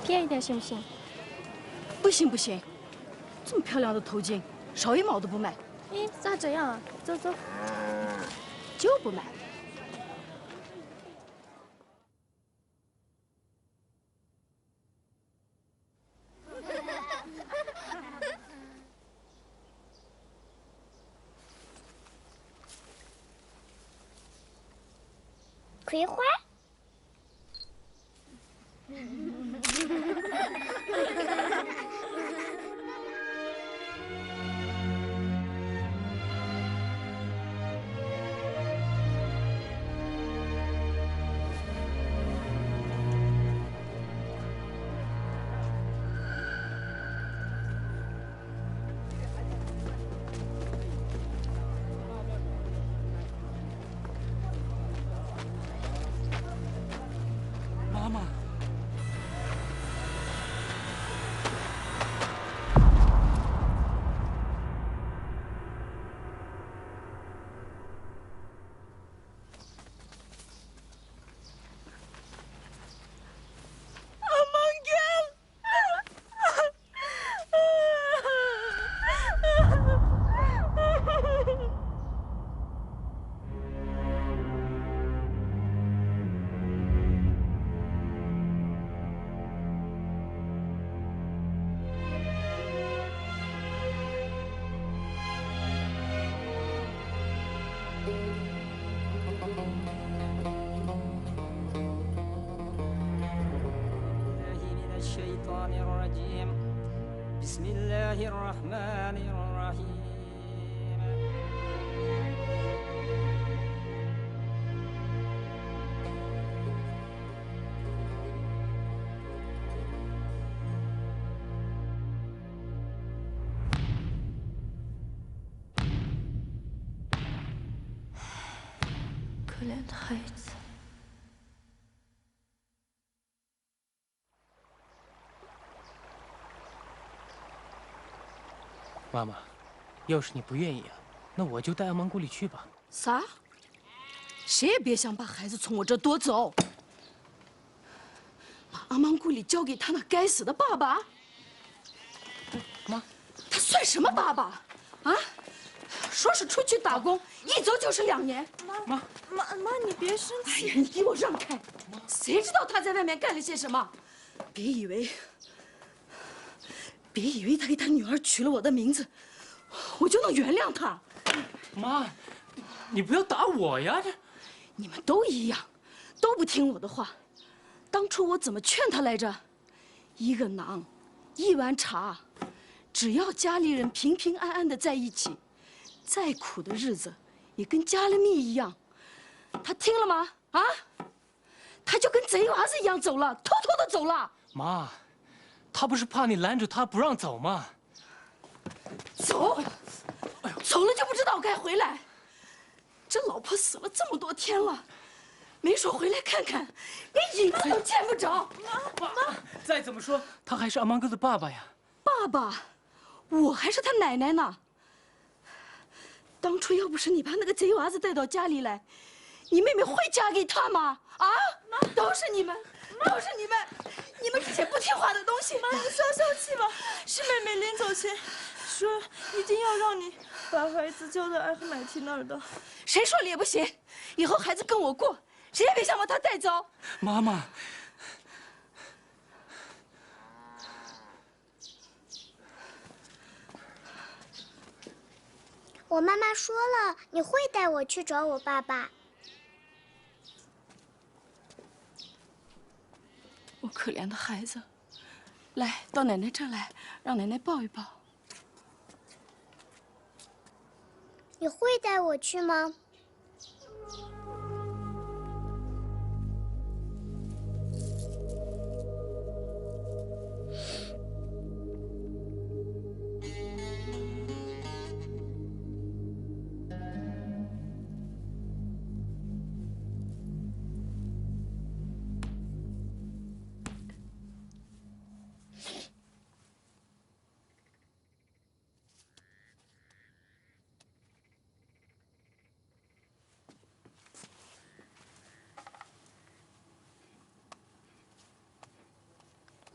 便宜点行不行？不行不行，这么漂亮的头巾，少一毛都不卖。咦，咋这样啊？走走，就不卖。葵花。妈妈，بسم الله الرحمن الرحيم可怜的孩子。妈妈，要是你不愿意啊，那我就带阿芒古里去吧。啥？谁也别想把孩子从我这夺走！把阿芒古里交给他那该死的爸爸！妈，他算什么爸爸？啊？说是出去打工，一走就是2年。妈，你别生气。哎呀，你给我让开！谁知道他在外面干了些什么？别以为他给他女儿取了我的名字，我就能原谅他。妈，你不要打我呀！这你们都一样，都不听我的话。当初我怎么劝他来着？一个馕，一碗茶，只要家里人平平安安的在一起，再苦的日子也跟加了蜜一样。他听了吗？啊？他就跟贼娃子一样走了，偷偷的走了。妈，他不是怕你拦住他不让走吗？走，走了就不知道该回来。这老婆死了这么多天了，没说回来看看，连影子都见不着。妈，再怎么说，他还是阿芒哥的爸爸呀。爸爸，我还是他奶奶呢。当初要不是你把那个贼娃子带到家里来，你妹妹会嫁给他吗？啊，都是你们，都是你们，你们这些不听话的东西！妈，你消气吧。是妹妹临走前说一定要让你把孩子交到艾赫买提那儿的。谁说了也不行，以后孩子跟我过，谁也别想把他带走。妈妈，我妈妈说了，你会带我去找我爸爸。我可怜的孩子，来到奶奶这儿来，让奶奶抱一抱。你会带我去吗？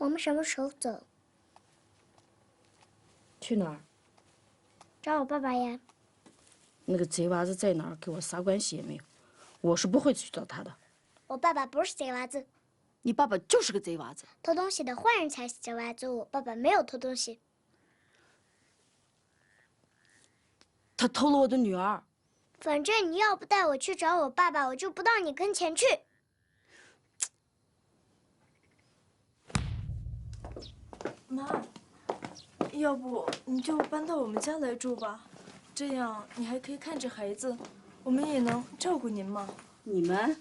我们什么时候走？去哪儿？找我爸爸呀。那个贼娃子在哪儿，跟我啥关系也没有。我是不会去找他的。我爸爸不是贼娃子，你爸爸就是个贼娃子。偷东西的坏人才是贼娃子。我爸爸没有偷东西。他偷了我的女儿。反正你要不带我去找我爸爸，我就不到你跟前去。妈，要不你就搬到我们家来住吧，这样你还可以看着孩子，我们也能照顾您嘛。你们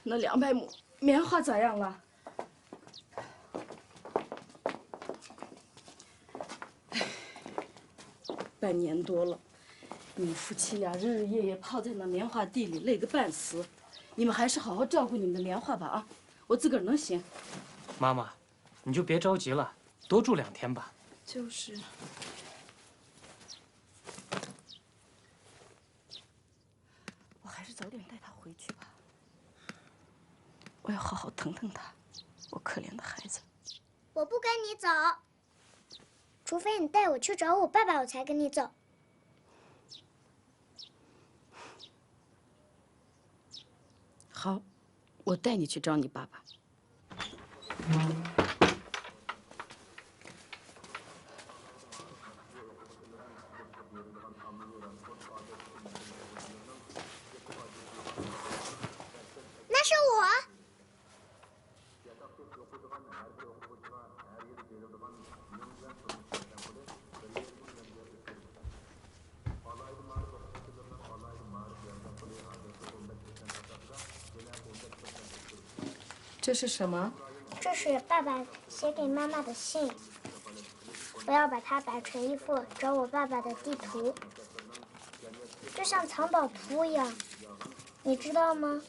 那200亩棉花咋样了？半年多了，你们夫妻俩日日夜夜泡在那棉花地里，累个半死。你们还是好好照顾你们的棉花吧啊！我自个儿能行。妈妈，你就别着急了，多住2天吧。就是。我还是早点带他回去吧。我要好好疼疼他，我可怜的孩子。我不跟你走，除非你带我去找我爸爸，我才跟你走。好，我带你去找你爸爸。那是我。这是什么？这是爸爸写给妈妈的信。我要把它摆成一幅找我爸爸的地图，就像藏宝图一样，你知道吗？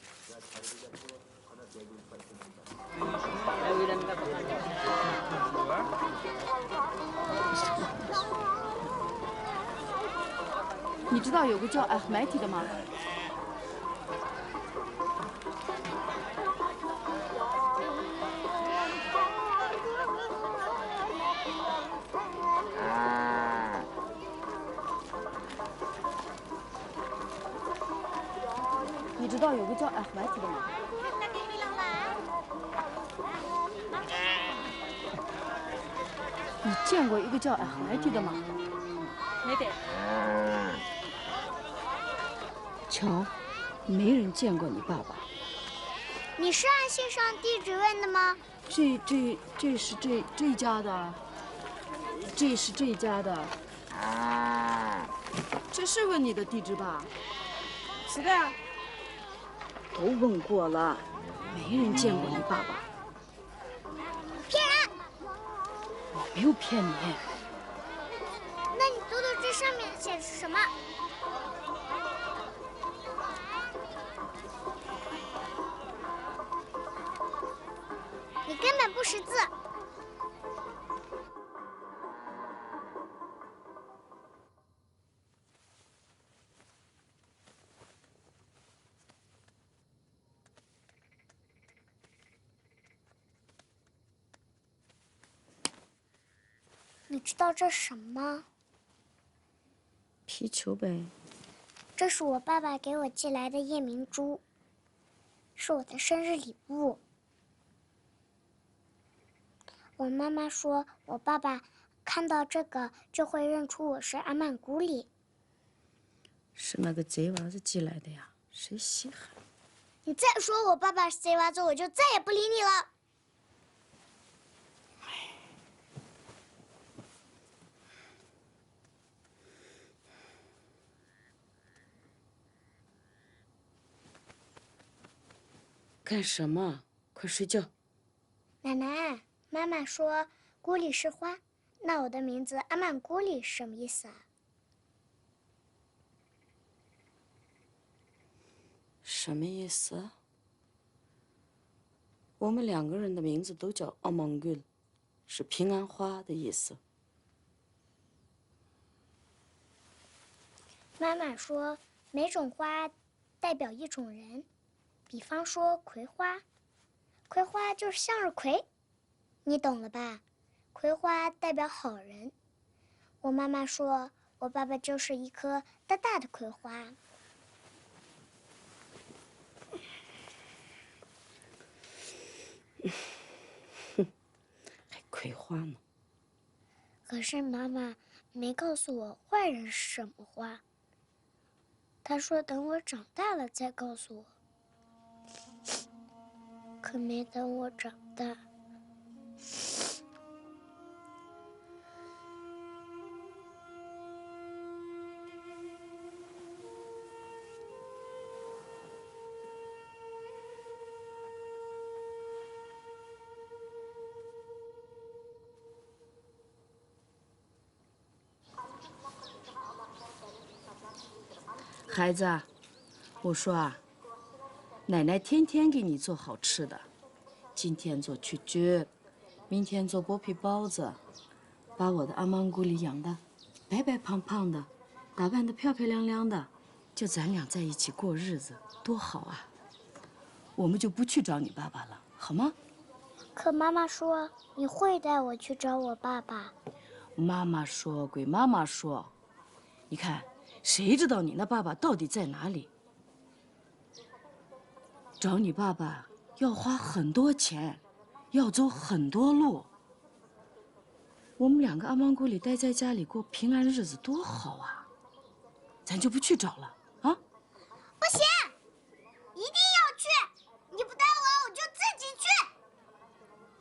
你知道有个叫艾赫迈提的吗？你知道有个叫艾赫迈提的吗？你见过一个叫艾赫迈提的吗？没得。瞧，没人见过你爸爸。你是按信上地址问的吗？这是这家的，这是这家的。这是问你的地址吧？是的。都问过了，没人见过你爸爸。骗人！我没有骗你。那你读读这上面写的是什么？你根本不识字。你知道这是什么吗？皮球呗。这是我爸爸给我寄来的夜明珠，是我的生日礼物。我妈妈说，我爸爸看到这个就会认出我是阿曼古里。是那个贼娃子寄来的呀，谁稀罕？你再说我爸爸是贼娃子，我就再也不理你了。干什么？快睡觉。奶奶，妈妈说古里是花，那我的名字阿曼古里是什么意思啊？什么意思？我们2个人的名字都叫阿曼古，是平安花的意思。妈妈说每种花代表一种人，比方说葵花，葵花就是向日葵。你懂了吧？葵花代表好人。我妈妈说，我爸爸就是一颗大大的葵花。还葵花呢？可是妈妈没告诉我坏人是什么花。她说等我长大了再告诉我。可没等我长大。孩子啊，我说啊，奶奶天天给你做好吃的，今天做曲菊，明天做剥皮包子，把我的阿芒古里养的白白胖胖的，打扮的漂漂亮亮的，就咱俩在一起过日子，多好啊！我们就不去找你爸爸了，好吗？可妈妈说你会带我去找我爸爸。妈妈说归妈妈说，你看。谁知道你那爸爸到底在哪里？找你爸爸要花很多钱，要走很多路。我们两个阿芒古里待在家里过平安日子多好啊！咱就不去找了啊？不行，一定要去！你不带我，我就自己去。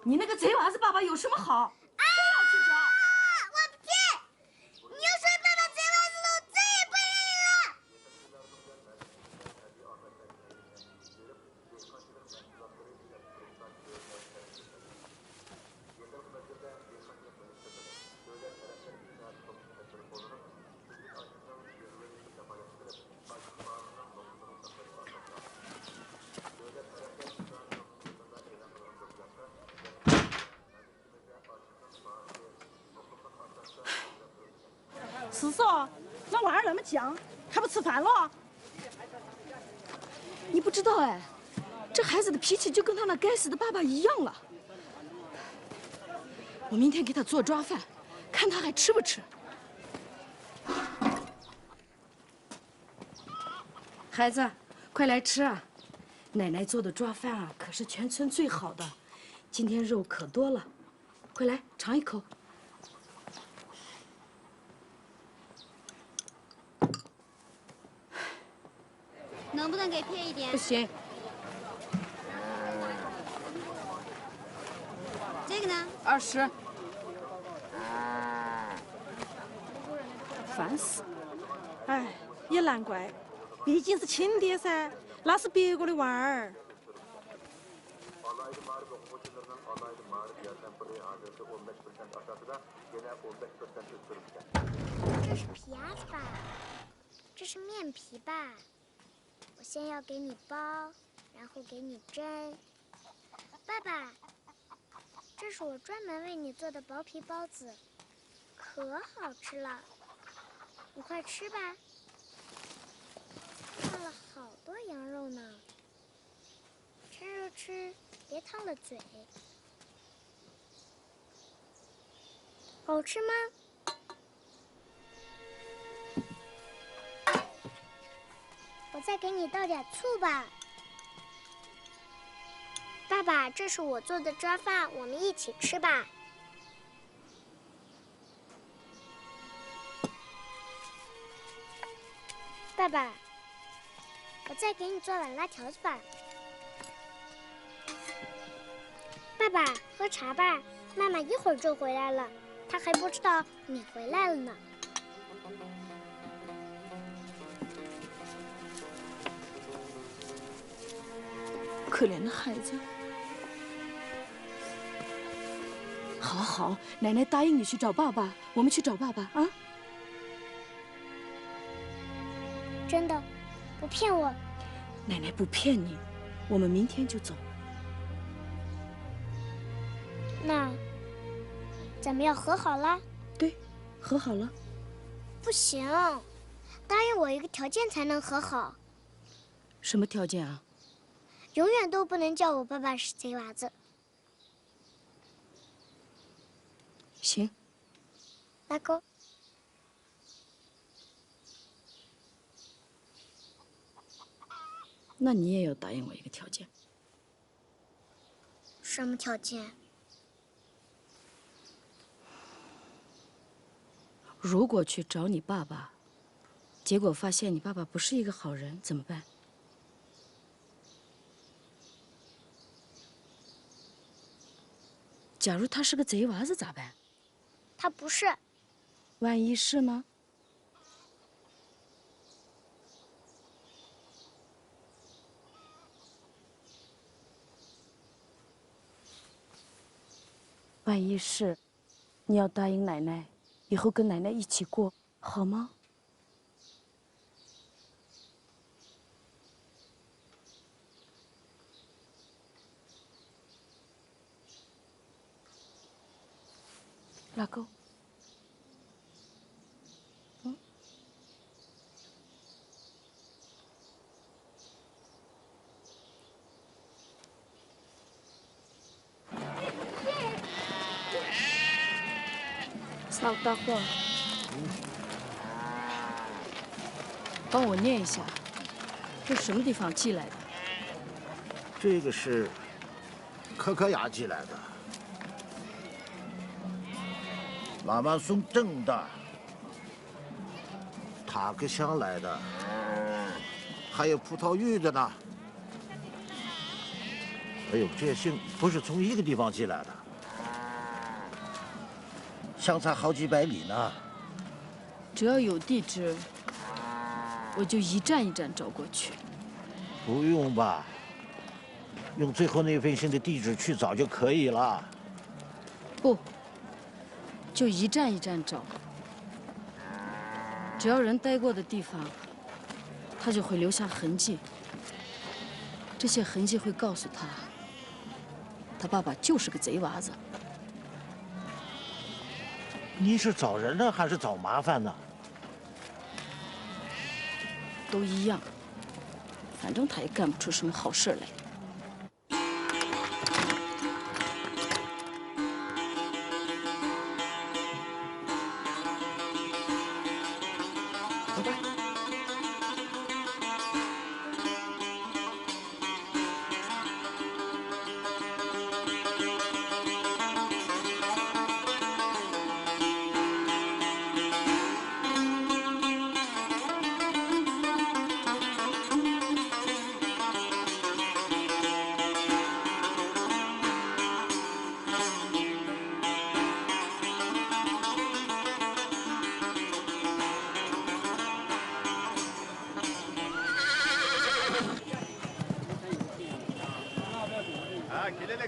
你那个贼娃子爸爸有什么好？非要去找？我呸！你要说爸爸贼娃子了，我再也不认你了。是说，那娃儿那么犟，还不吃饭了？你不知道哎，这孩子的脾气就跟他那该死的爸爸一样了。我明天给他做抓饭，看他还吃不吃。孩子，快来吃啊！奶奶做的抓饭啊，可是全村最好的。今天肉可多了，快来尝一口。能不能给便宜点？不行，这个呢20。烦死！哎，也难怪，毕竟是亲爹噻，那是别个的娃儿。这是皮鸭子吧？这是面皮吧？我先要给你包，然后给你蒸。爸爸，这是我专门为你做的薄皮包子，可好吃了，你快吃吧。放了好多羊肉呢，趁热吃，别烫了嘴。好吃吗？我再给你倒点醋吧。爸爸，这是我做的抓饭，我们一起吃吧。爸爸，我再给你做碗辣条子吧。爸爸，喝茶吧，妈妈一会儿就回来了，她还不知道你回来了呢。可怜的孩子。好好，奶奶答应你去找爸爸，我们去找爸爸啊！真的，不骗我。奶奶不骗你，我们明天就走。那咱们要和好了？对，和好了。不行，答应我一个条件才能和好。什么条件啊？永远都不能叫我爸爸是贼娃子。行。拉钩。那你也要答应我一个条件。什么条件？如果去找你爸爸，结果发现你爸爸不是一个好人，怎么办？假如他是个贼娃子咋办？他不是。万一是呢？万一是，你要答应奶奶，以后跟奶奶一起过，好吗？拉钩。撒大话，帮我念一下，这什么地方寄来的？这个是可可亚寄来的，拉曼松镇的，塔克乡来的，还有葡萄柚的呢。哎呦，这些信不是从一个地方寄来的。相差好几百里呢。只要有地址，我就一站一站找过去。不用吧，用最后那封信的地址去找就可以了。不，就一站一站找。只要人待过的地方，他就会留下痕迹。这些痕迹会告诉他，他爸爸就是个贼娃子。你是找人呢，还是找麻烦呢？都一样，反正他也干不出什么好事来。走吧。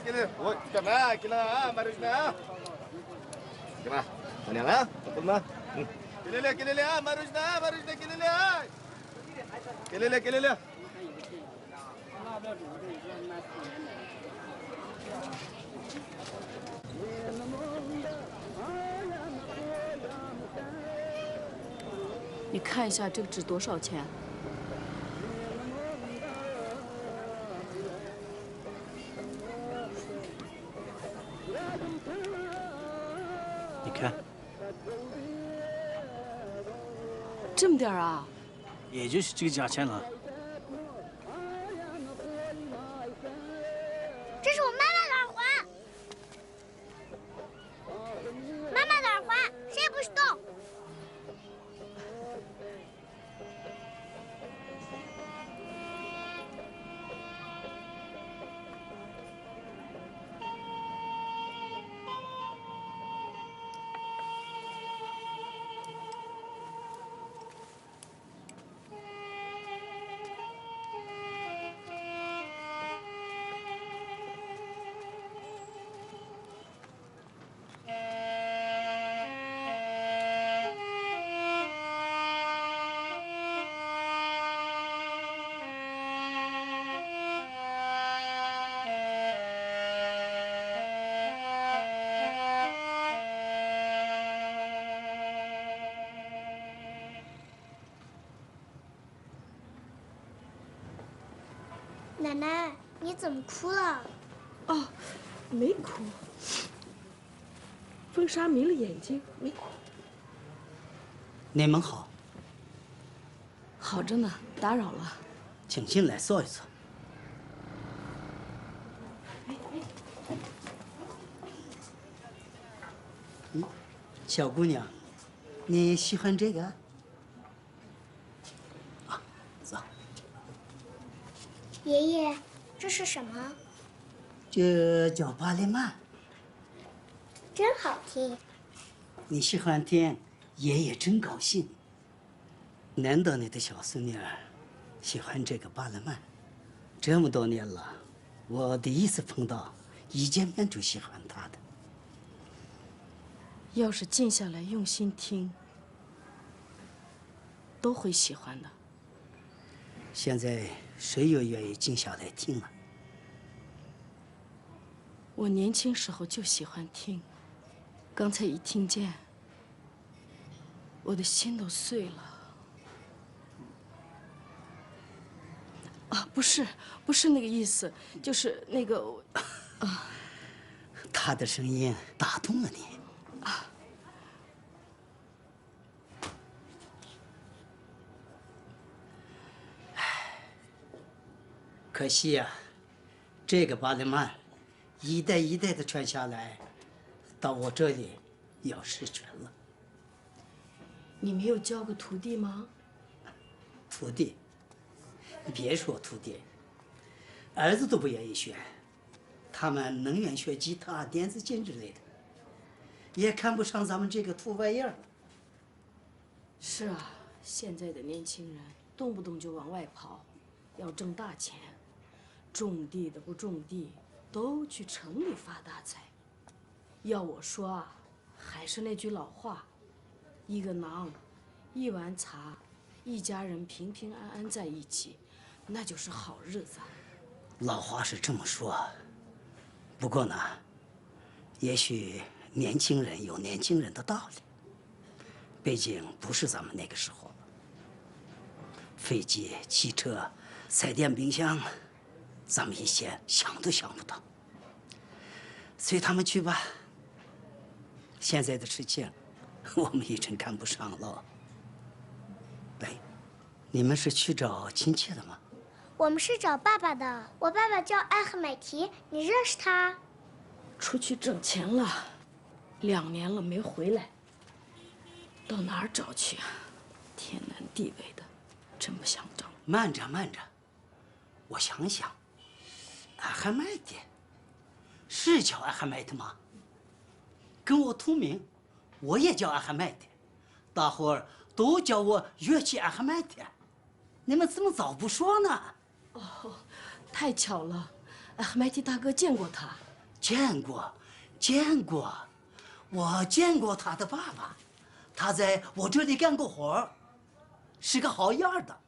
كده تمام كده مرجنا كده ونعم قلنا كده مرجنا كده 你看一下这个值多少钱？你看，这么点儿啊？也就是这个价钱了。这是我妈妈的耳环，妈妈的耳环，谁也不许动。奶奶，你怎么哭了？哦，没哭。风沙迷了眼睛。你们好，好着呢，打扰了。请进来坐一坐。小姑娘，你喜欢这个？啊，走。爷爷，这是什么？这叫芭蕾曼。真好听。你喜欢听，爷爷真高兴。难得你的小孙女儿喜欢这个芭蕾曼，这么多年了，我第一次碰到一见面就喜欢她的。要是静下来用心听，都会喜欢的。现在谁又愿意静下来听了？我年轻时候就喜欢听，刚才一听见，我的心都碎了。啊，不是那个意思，就是那个，啊，他的声音打动了你。可惜呀，这个芭蕾曼一代一代的传下来，到我这里要失传了。你没有教过徒弟吗？徒弟，别说徒弟，儿子都不愿意学，他们宁愿学吉他、电子琴之类的，也看不上咱们这个土玩意儿。是啊，现在的年轻人动不动就往外跑，要挣大钱。种地的不种地，都去城里发大财。要我说啊，还是那句老话，一个馕，一碗茶，一家人平平安安在一起，那就是好日子。老话是这么说，不过呢，也许年轻人有年轻人的道理。毕竟不是咱们那个时候了，飞机、汽车、彩电、冰箱。咱们以前想都想不到，随他们去吧。现在的事情，我们已经看不上了。喂，你们是去找亲戚的吗？我们是找爸爸的。我爸爸叫艾赫买提，你认识他？出去挣钱了，2年了没回来。到哪儿找去啊？天南地北的，真不想找。慢着，慢着，我想想。阿罕麦特，是叫阿罕麦特吗？跟我同名，我也叫阿罕麦特，大伙儿都叫我乐器阿罕麦特。你们怎么早不说呢？哦，太巧了，阿罕麦特大哥见过他。见过，我见过他的爸爸，他在我这里干过活，是个好样的，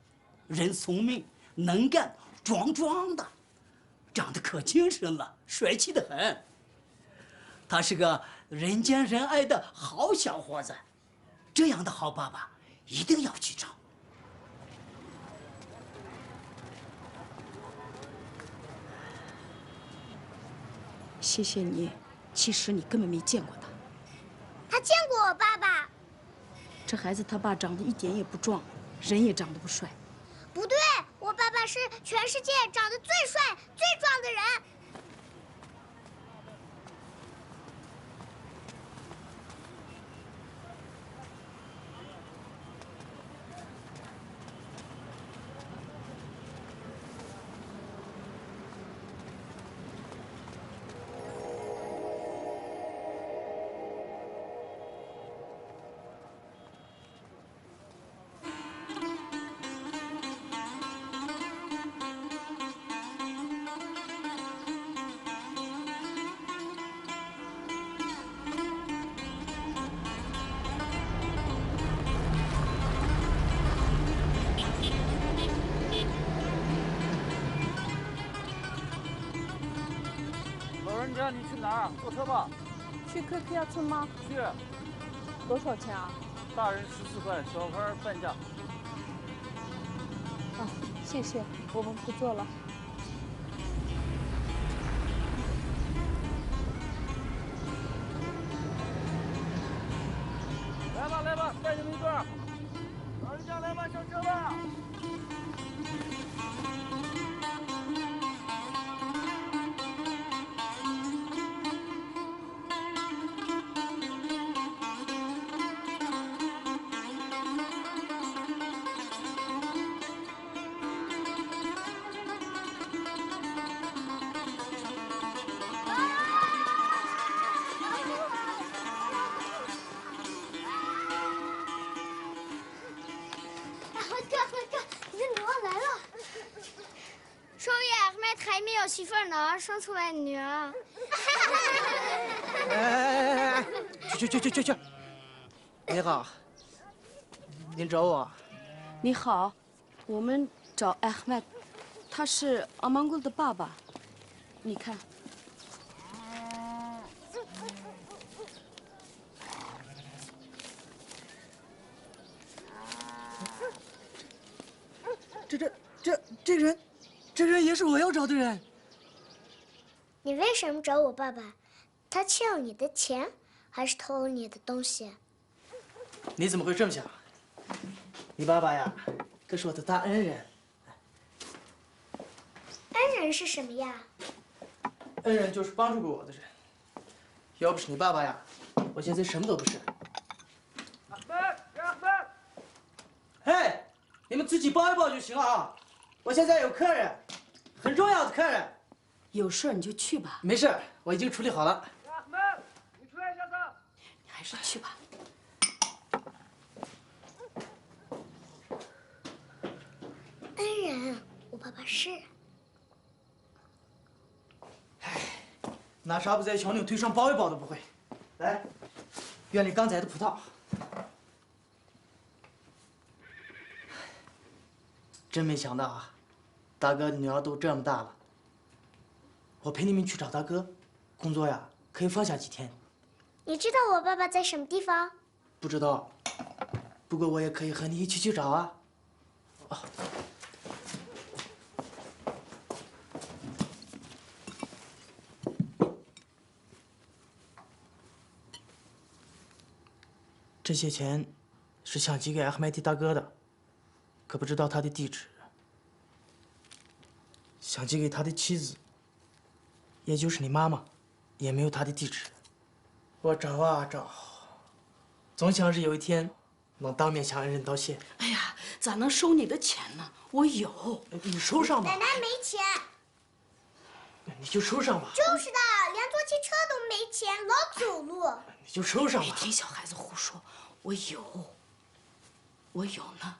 人聪明，能干，壮的。长得可精神了，帅气得很。他是个人见人爱的好小伙子，这样的好爸爸一定要去找。谢谢你，其实你根本没见过他。他见过我爸爸。这孩子他爸长得一点也不壮，人也长得不帅。不对，我爸爸是全世界长得最帅、最壮的人。你去哪儿？坐车吧。去科皮亚村吗？去。多少钱啊？大人14块，小孩半价。啊，谢谢，我们不坐了。妈妈上车吧。还没有媳妇儿呢，生出来女儿。哎，去！你好，您找我？你好，我们找艾赫迈，他是阿芒古的爸爸。你看，这人也是我要找的人。你为什么找我爸爸？他欠了你的钱，还是偷了你的东西？你怎么会这么想？你爸爸呀，可是我的大恩人。恩人是什么呀？恩人就是帮助过我的人。要不是你爸爸呀，我现在什么都不是。嘿，你们自己抱一抱就行了啊！我现在有客人，很重要的客人。有事你就去吧。没事，我已经处理好了。你出来一下子。你还是去吧。恩人，我爸爸是。拿沙布在小妞腿上包一包都不会。来，院里刚摘的葡萄。真没想到啊，大哥的女儿都这么大了。我陪你们去找大哥，工作呀可以放下几天。你知道我爸爸在什么地方？不知道，不过我也可以和你一起去找啊。哦。这些钱是想寄给阿赫迈蒂大哥的，可不知道他的地址。想寄给他的妻子，也就是你妈妈，也没有他的地址。我找啊找，总想着有一天能当面向恩人道谢。哎呀，咋能收你的钱呢？我有，你收上吧。奶奶没钱。你就收上吧。就是的，连坐汽车都没钱，老走路。你就收上吧。别听小孩子胡说，我有呢。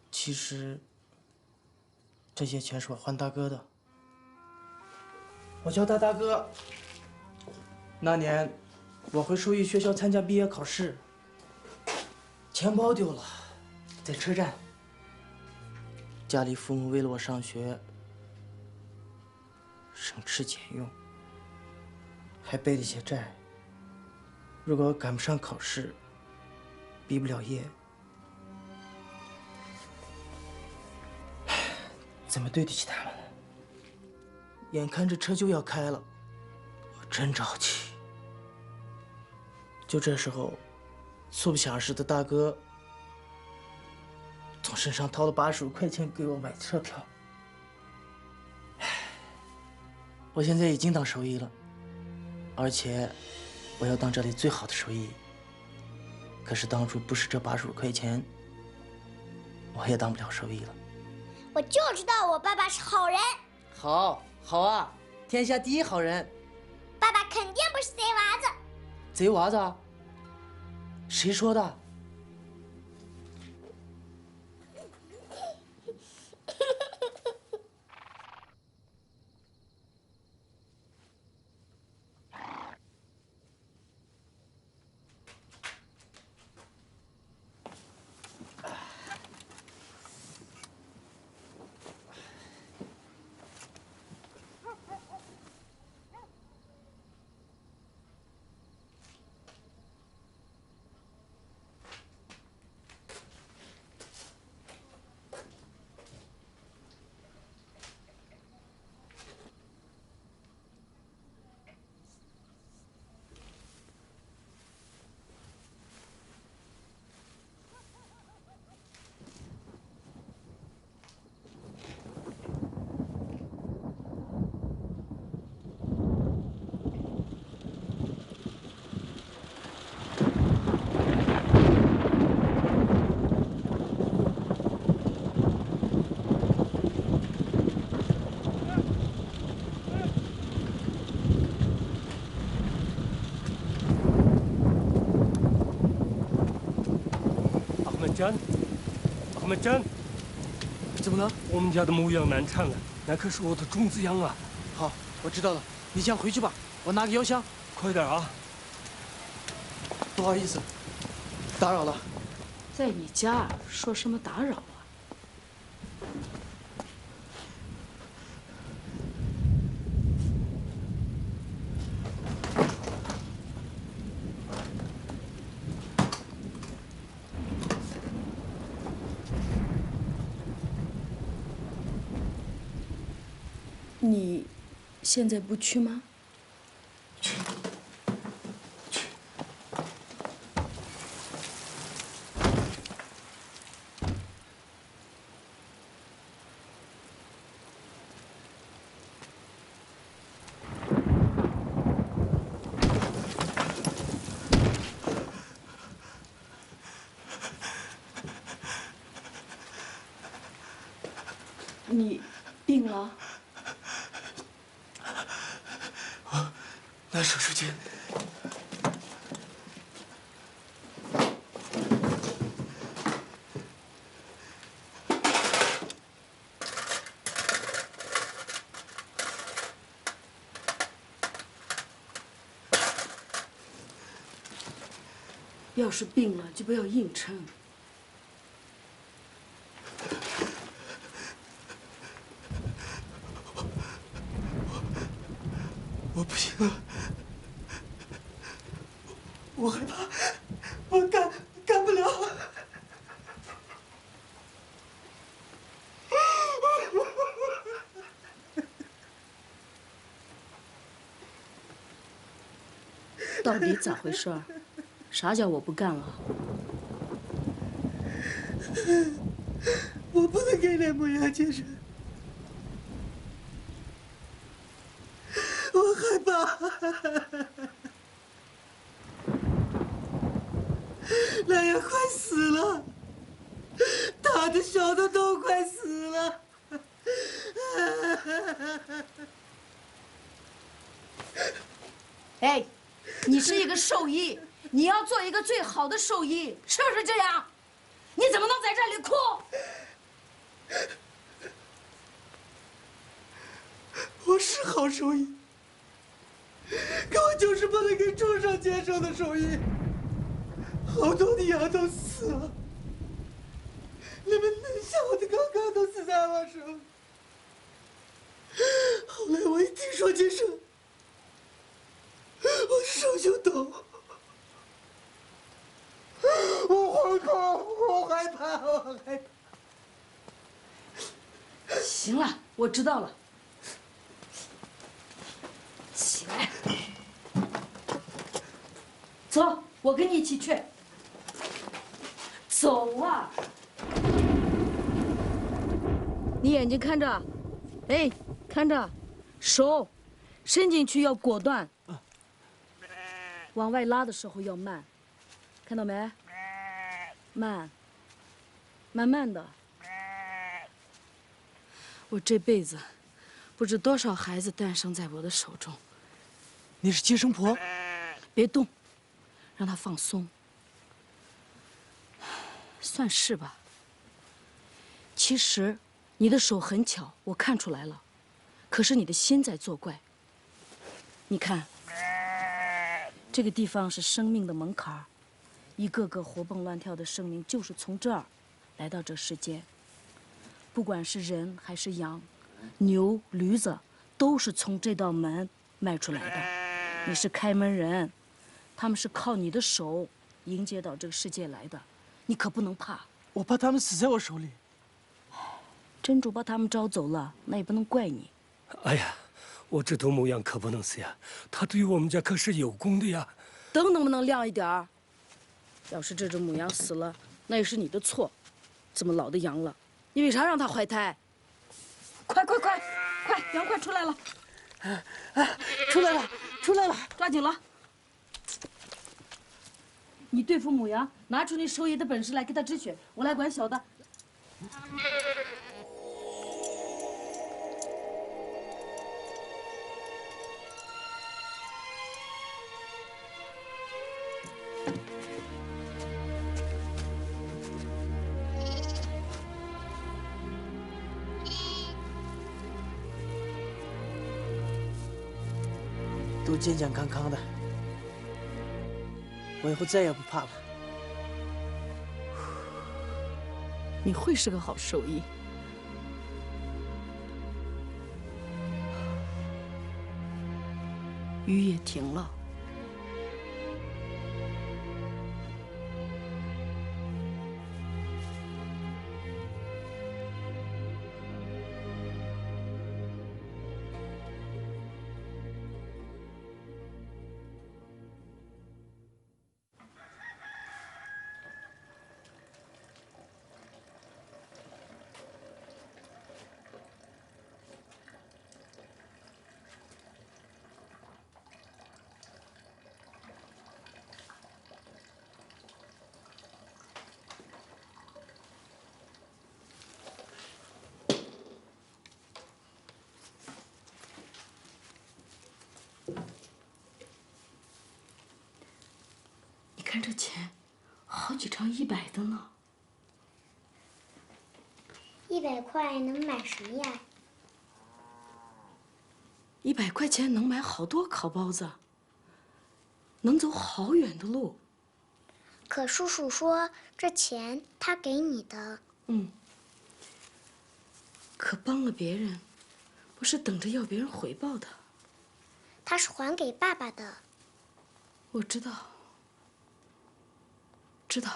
其实，这些钱是我还大哥的。我叫他大哥。那年，我回兽医学校参加毕业考试，钱包丢了，在车站。家里父母为了我上学，省吃俭用，还背了些债。如果我赶不上考试，毕不了业，怎么对得起他们呢？眼看着车就要开了，我真着急。就这时候，素不相识的大哥从身上掏了85块钱给我买车票。我现在已经当兽医了，而且我要当这里最好的兽医。可是当初不是这85块钱，我也当不了兽医了。我就知道我爸爸是好人。好啊，天下第一好人。爸爸肯定不是贼娃子。贼娃子啊？谁说的？真，阿门真，怎么了？我们家的牧羊难产了，那可是我的种子羊啊！好，我知道了，你先回去吧，我拿个药箱。快点啊！不好意思，打扰了。在你家说什么打扰啊？你现在不去吗？去。你病了？我拿手术巾。要是病了，就不要硬撑。我不行了，我害怕，我干不了。到底咋回事？啥叫我不干了？我不能给那牧羊接生，我害怕。那羊快死了，大的小的都快死了。哎，你是一个兽医，你要做一个最好的兽医，是不是这样？你怎么能在这里哭？我是好兽医，可我就是不能给畜生接生的兽医。好多的羊都死了，那么嫩小的刚刚都死在我手里。后来我一听说接生，我手就抖，我惶恐，我害怕，我害怕。行了，我知道了。起来，走，我跟你一起去。走啊！你眼睛看着，哎，看着，手伸进去要果断，往外拉的时候要慢，看到没？慢，慢慢的。我这辈子不知多少孩子诞生在我的手中。你是接生婆？别动，让他放松。算是吧。其实你的手很巧，我看出来了，可是你的心在作怪。你看，这个地方是生命的门槛儿，一个个活蹦乱跳的生命就是从这儿来到这世间。不管是人还是羊、牛、驴子，都是从这道门迈出来的。你是开门人，他们是靠你的手迎接到这个世界来的，你可不能怕。我怕他们死在我手里。真主把他们招走了，那也不能怪你。哎呀，我这头牧羊可不能死呀，他对我们家可是有功的呀。灯能不能亮一点儿？要是这只母羊死了，那也是你的错。这么老的羊了，你为啥让它怀胎？快，羊快出来了！出来了，出来了！抓紧了！你对付母羊，拿出你手艺的本事来给它止血，我来管小的。都健健康康的，我以后再也不怕了。你会是个好兽医。雨也停了。看这钱，好几张100的呢。100块能买什么呀？100块钱能买好多烤包子，能走好远的路。可叔叔说这钱他给你的。可帮了别人，不是等着要别人回报的。他是还给爸爸的。我知道。知道。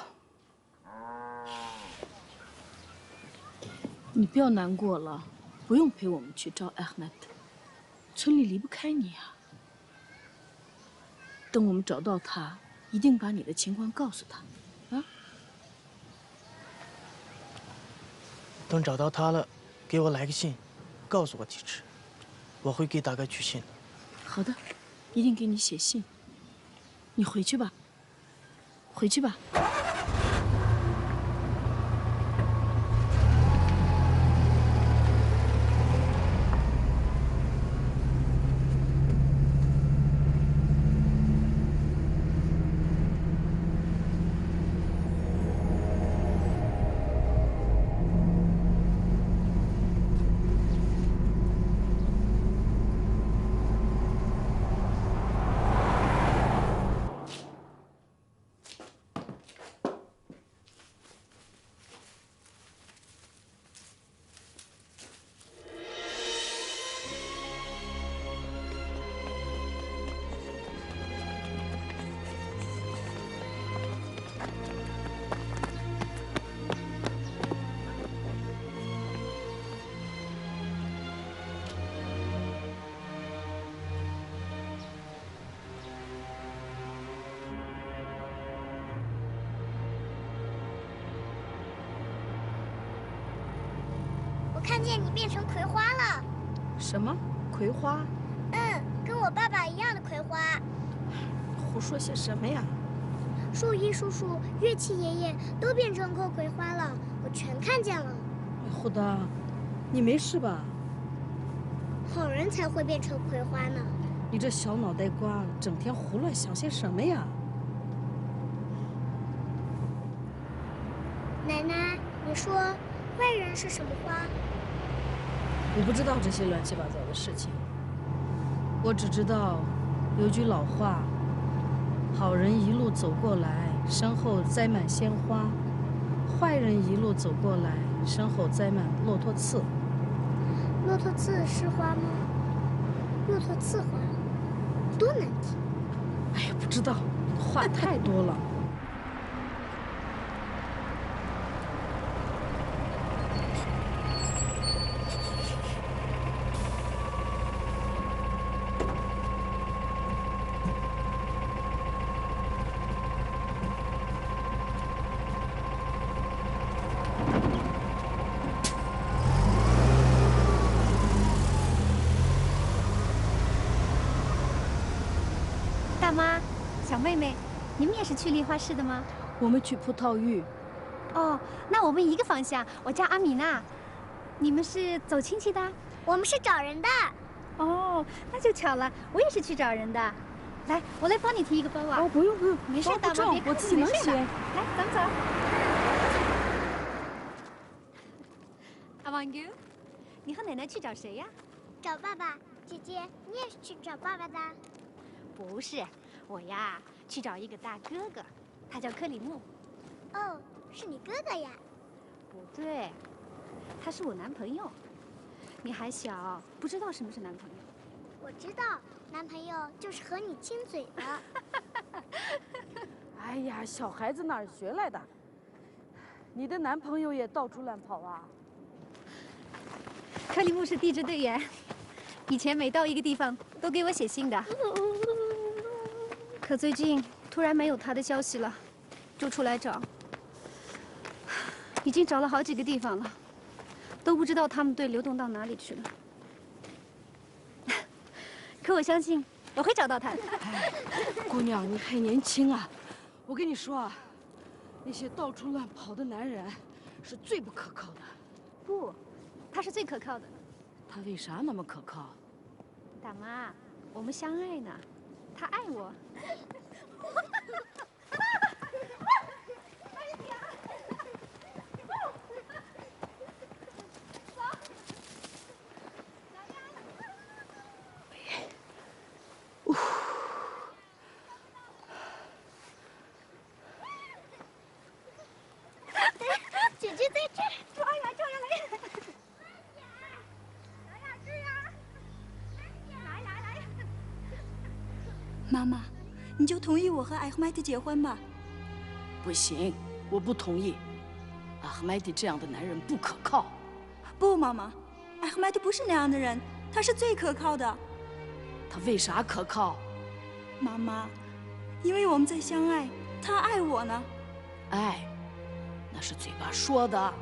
你不要难过了，不用陪我们去找阿赫迈德，村里离不开你啊。等我们找到他，一定把你的情况告诉他，啊。等找到他了，给我来个信，告诉我地址，我会给大哥取信的。好的，一定给你写信。你回去吧。回去吧。看见你变成葵花了。什么？葵花？跟我爸爸一样的葵花。胡说些什么呀？兽医叔叔、乐器爷爷都变成棵葵花了，我全看见了。胡达，你没事吧？好人才会变成葵花呢。你这小脑袋瓜，整天胡乱想些什么呀？奶奶，你说坏人是什么花？我不知道这些乱七八糟的事情，我只知道有句老话：好人一路走过来，身后栽满鲜花；坏人一路走过来，身后栽满骆驼刺。骆驼刺是花吗？骆驼刺花，多难听！哎呀，不知道，话太多了。大妈，小妹妹，你们也是去梨花市的吗？我们去葡萄玉。哦，那我们一个方向。我叫阿米娜，你们是走亲戚的？我们是找人的。哦，那就巧了，我也是去找人的。来，我来帮你提一个包啊。哦，不用不用，没事，大妈别客气，我自己能写。来，咱们走。阿旺哥，你和奶奶去找谁呀？找爸爸。姐姐，你也是去找爸爸的？不是，我呀去找一个大哥哥，他叫克里木。哦，是你哥哥呀？不对，他是我男朋友。你还小，不知道什么是男朋友。我知道，男朋友就是和你亲嘴的。哎呀，小孩子哪儿学来的？你的男朋友也到处乱跑啊？克里木是地质队员，以前每到一个地方都给我写信的。可最近突然没有他的消息了，就出来找。已经找了好几个地方了，都不知道他们队流动到哪里去了。可我相信我会找到他的。姑娘，你还年轻啊！我跟你说啊，那些到处乱跑的男人是最不可靠的。不，他是最可靠的。他为啥那么可靠？大妈，我们相爱呢，他爱我。姐姐在这儿，抓呀抓呀来！妈妈，你就同意我和艾赫迈迪结婚吧？不行，我不同意。阿赫迈迪这样的男人不可靠。不，妈妈，艾赫迈迪不是那样的人，他是最可靠的。他为啥可靠？妈妈，因为我们在相爱，他爱我呢。爱，那是嘴巴说的，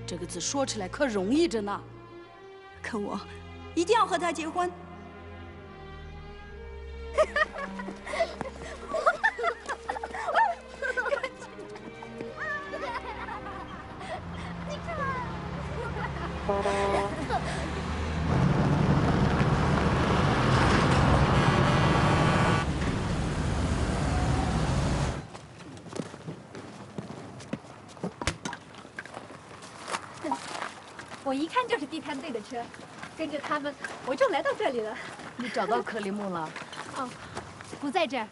这个字说起来可容易着呢。可我一定要和他结婚。我一看就是地摊队的车，跟着他们我就来到这里了。你找到克里木了？哦，不在这儿。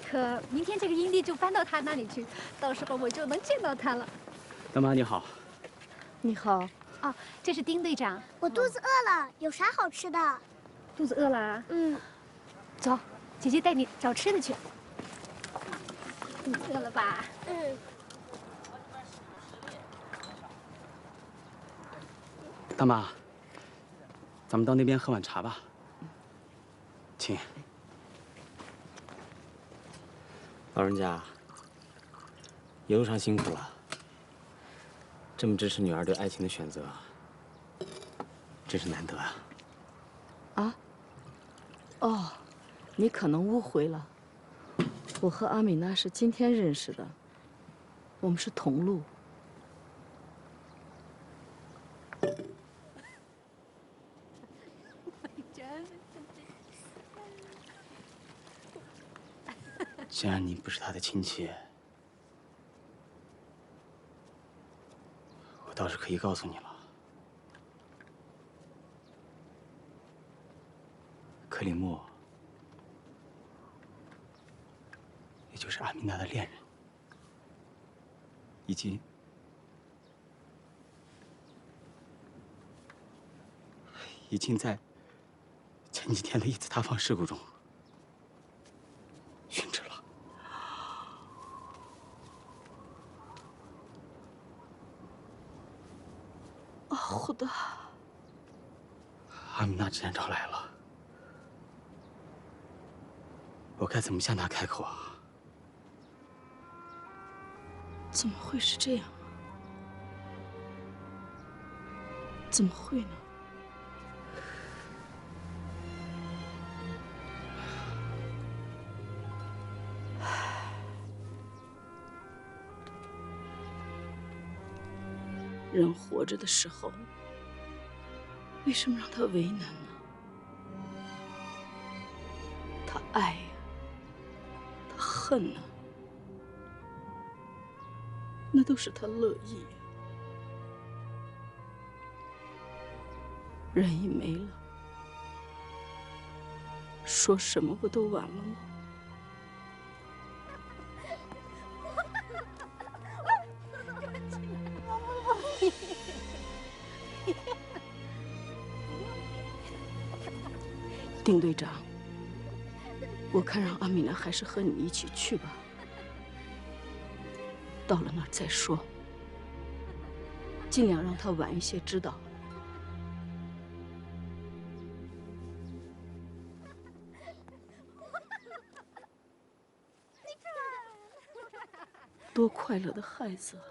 可明天这个营地就搬到他那里去，到时候我就能见到他了。大妈你好。你好。哦，这是丁队长。我肚子饿了，有啥好吃的？肚子饿了啊？嗯。走，姐姐带你找吃的去。你饿了吧？嗯。大妈，咱们到那边喝碗茶吧。请。老人家，一路上辛苦了。这么支持女儿对爱情的选择，真是难得啊。啊？哦，你可能误会了。我和阿米娜是今天认识的，我们是同路。既然你不是他的亲戚，我倒是可以告诉你了。克里木，也就是阿米娜的恋人，已经在前几天的一次塌方事故中殉职了。好的。阿米娜既然找来了，我该怎么向她开口啊？怎么会是这样啊？怎么会呢？人活着的时候，为什么让他为难呢？他爱呀，他恨呢，那都是他乐意。人一没了，说什么不都晚了吗？丁队长，我看让阿米娜还是和你一起去吧。到了那儿再说，尽量让她晚一些知道。多快乐的孩子啊！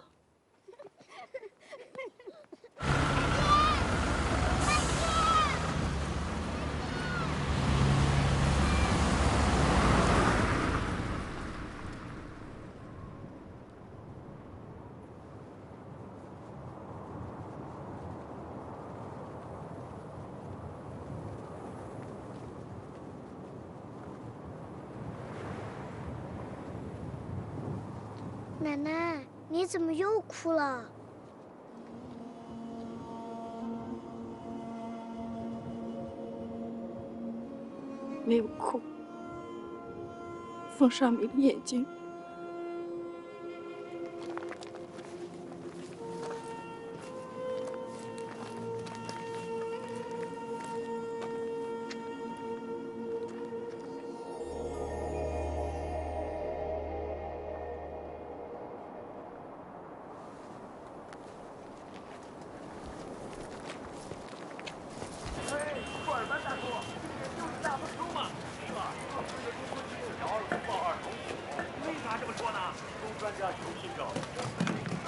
奶奶，你怎么又哭了？没有哭。风沙梅的眼睛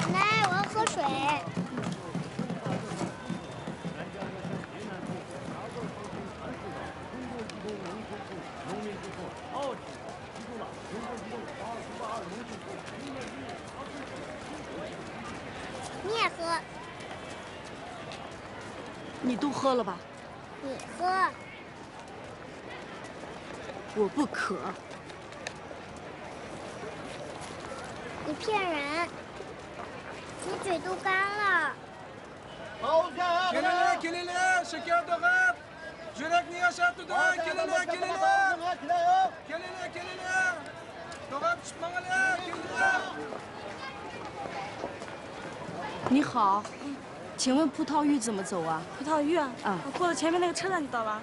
奶奶，我要喝水。你也喝。你都喝了吧？你喝。我不渴。你骗人！你嘴都干了。你好，请问葡萄峪怎么走啊？葡萄峪啊？啊，过了前面那个车站就到了。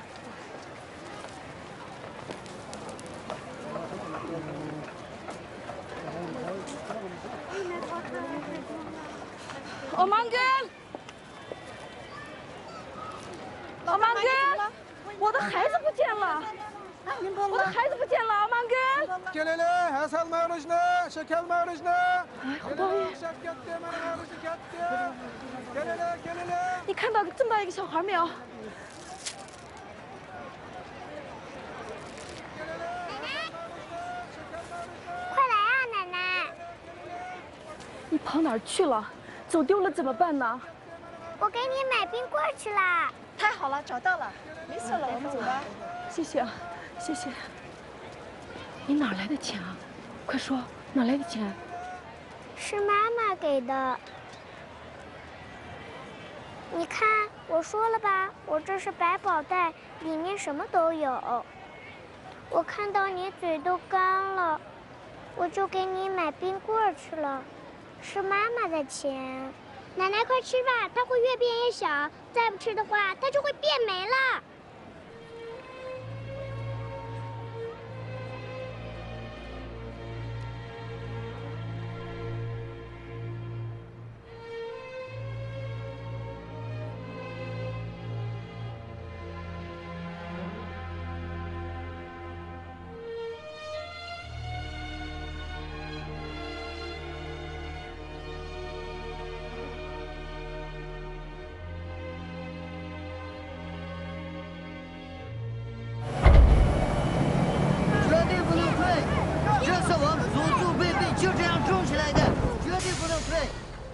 欧曼根，欧曼根，我的孩子不见了！我的孩子不见了，欧曼根。你看到这么大一个小孩没有？快来啊，奶奶！你跑哪儿去了？走丢了怎么办呢？我给你买冰棍去啦！太好了，找到了，没事了，我们走吧。谢谢啊，谢谢。你哪来的钱啊？快说，哪来的钱？是妈妈给的。你看，我说了吧，我这是百宝袋，里面什么都有。我看到你嘴都干了，我就给你买冰棍去了。是妈妈的钱，奶奶快吃吧，它会越变越小，再不吃的话，它就会变没了。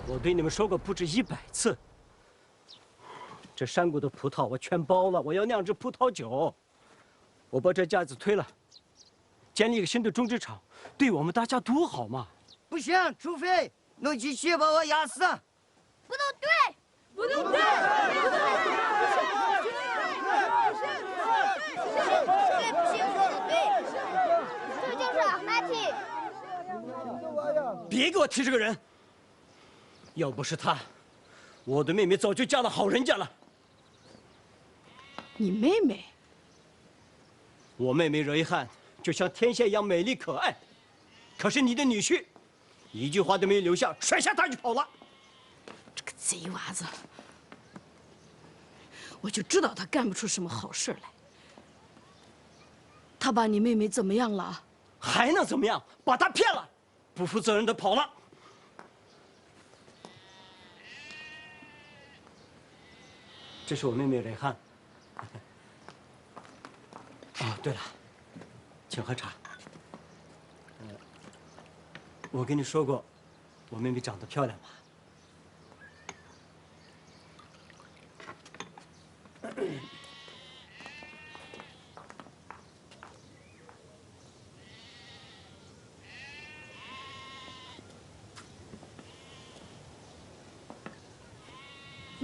我对你们说过不止100次，这山谷的葡萄我全包了，我要酿制葡萄酒。我把这架子推了，建立一个新的种植场，对我们大家多好嘛！不行，除非弄起血把我压死。不能对，不能对，不行，别给我提这个人。要不是他，我的妹妹早就嫁到好人家了。你妹妹？我妹妹蕊汉就像天仙一样美丽可爱，可是你的女婿，一句话都没有留下，甩下她就跑了。这个贼娃子，我就知道他干不出什么好事来。他把你妹妹怎么样了？还能怎么样？把她骗了，不负责任的跑了。这是我妹妹蕊汉。哦，对了，请喝茶。我跟你说过，我妹妹长得漂亮吧？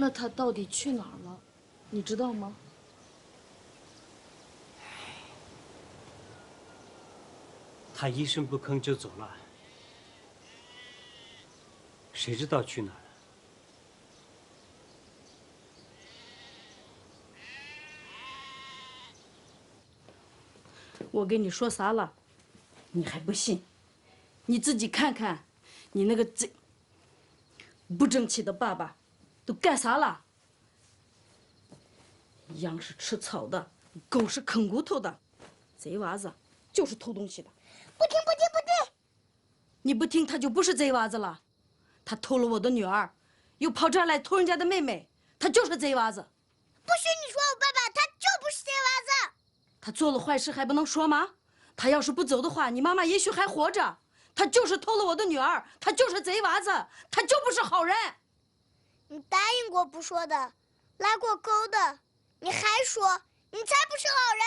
那他到底去哪儿了？你知道吗？他一声不吭就走了，谁知道去哪儿了？我跟你说啥了，你还不信？你自己看看，你那个贼不争气的爸爸都干啥了？羊是吃草的，狗是啃骨头的，贼娃子就是偷东西的。不听不听不听！你不听，他就不是贼娃子了。他偷了我的女儿，又跑这儿来偷人家的妹妹，他就是贼娃子。不许你说我爸爸，他就不是贼娃子。他做了坏事还不能说吗？他要是不走的话，你妈妈也许还活着。他就是偷了我的女儿，他就是贼娃子，他就不是好人。你答应过不说的，拉过钩的，你还说，你才不是好人。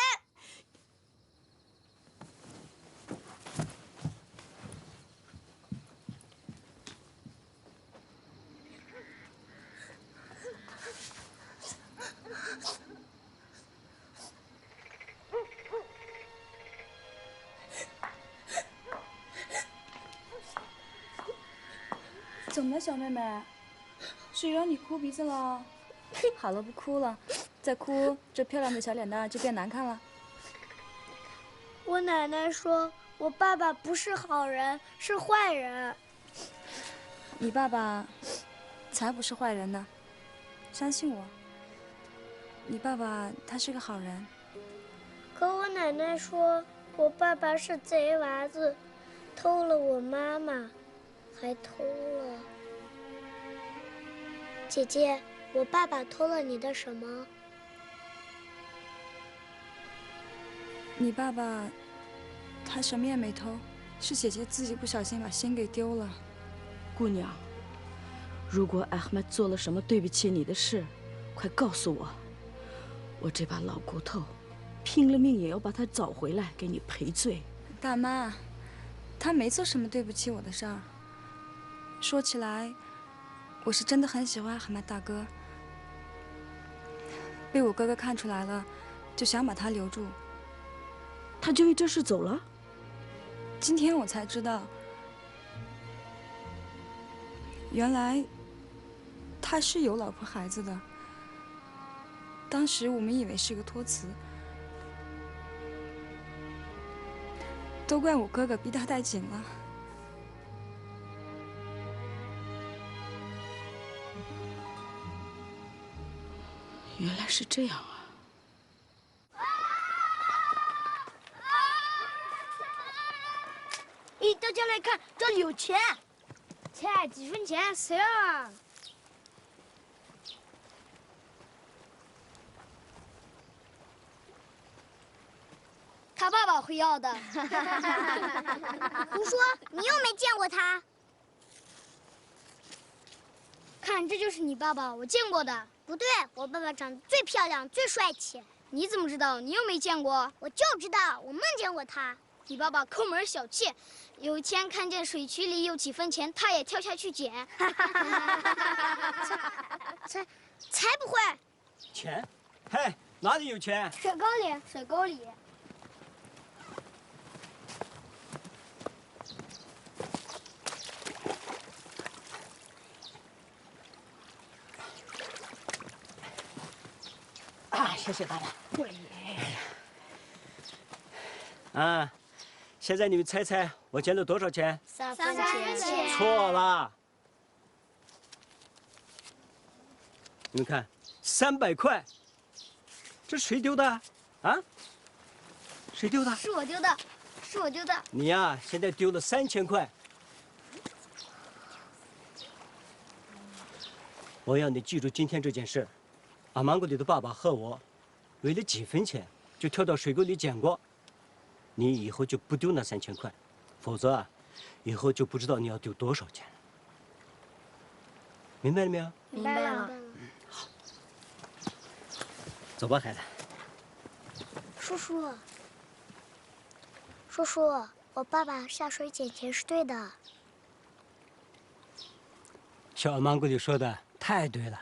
怎么了，小妹妹？谁让你哭鼻子了？好了，不哭了。再哭，这漂亮的小脸蛋就变难看了。我奶奶说，我爸爸不是好人，是坏人。你爸爸才不是坏人呢，相信我。你爸爸他是个好人。可我奶奶说，我爸爸是贼娃子，偷了我妈妈。还偷了，姐姐，我爸爸偷了你的什么？你爸爸，他什么也没偷，是姐姐自己不小心把心给丢了。姑娘，如果艾哈迈做了什么对不起你的事，快告诉我，我这把老骨头，拼了命也要把他找回来，给你赔罪。大妈，他没做什么对不起我的事儿。说起来，我是真的很喜欢海曼大哥，被我哥哥看出来了，就想把他留住。他就为这事走了？今天我才知道，原来他是有老婆孩子的。当时我们以为是个托词，都怪我哥哥逼他太紧了。原来是这样啊！咦，大家来看，这里有钱。钱几分钱？谁啊？他爸爸会要的。胡说，你又没见过他。看，这就是你爸爸，我见过的。不对，我爸爸长得最漂亮、最帅气。你怎么知道？你又没见过。我就知道，我梦见过他。你爸爸抠门小气，有一天看见水渠里有几分钱，他也跳下去捡。才不会！钱？嘿，哪里有钱？水沟里，水沟里。谢谢大妈。啊，现在你们猜猜我捡了多少钱3分钱。错了。你们看，300块，这谁丢的？啊？谁丢的？是我丢的，是我丢的。你呀，现在丢了3000块。我要你记住今天这件事。阿芒果里的爸爸和我，为了几分钱就跳到水沟里捡过。你以后就不丢那3000块，否则啊，以后就不知道你要丢多少钱了。明白了没有？明白了。好，走吧，孩子。叔叔，叔叔，我爸爸下水捡钱是对的。小芒果里说的太对了。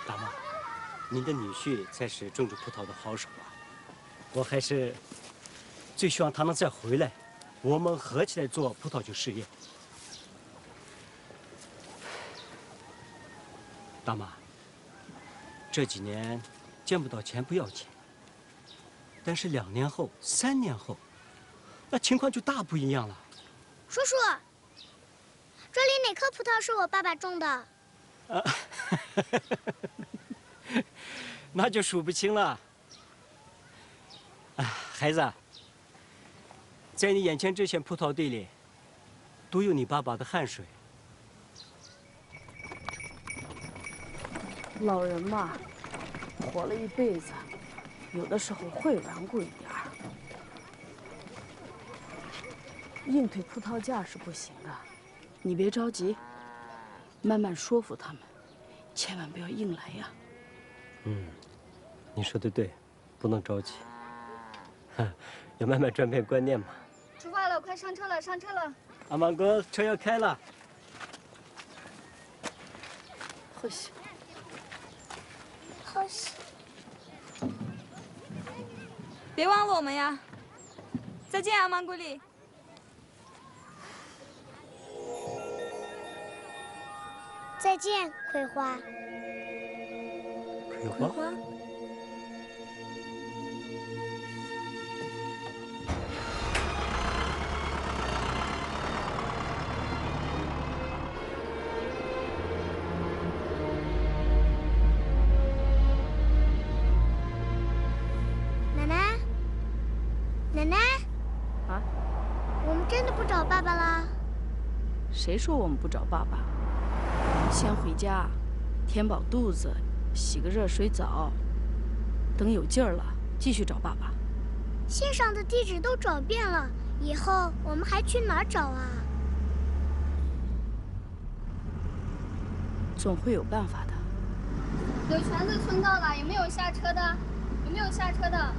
大妈，您的女婿才是种植葡萄的好手啊！我还是最希望他能再回来，我们合起来做葡萄酒事业。大妈，这几年见不到钱不要紧，但是2年后、3年后，那情况就大不一样了。叔叔，这里哪棵葡萄是我爸爸种的？啊，那就数不清了。啊，孩子，在你眼前这片葡萄地里，都有你爸爸的汗水。老人嘛，活了一辈子，有的时候会顽固一点儿。硬推葡萄架是不行的，你别着急，慢慢说服他们，千万不要硬来呀。你说的对，不能着急，要慢慢转变观念嘛。出发了，快上车了，上车了。阿芒哥，车要开了。好些。好些。别忘了我们呀！再见啊，芒古里。再见，葵花。葵花。奶奶，奶奶。啊？我们真的不找爸爸啦？谁说我们不找爸爸？先回家，填饱肚子，洗个热水澡，等有劲儿了，继续找爸爸。信上的地址都找遍了，以后我们还去哪儿找啊？总会有办法的。柳泉子村到了，有没有下车的？有没有下车的？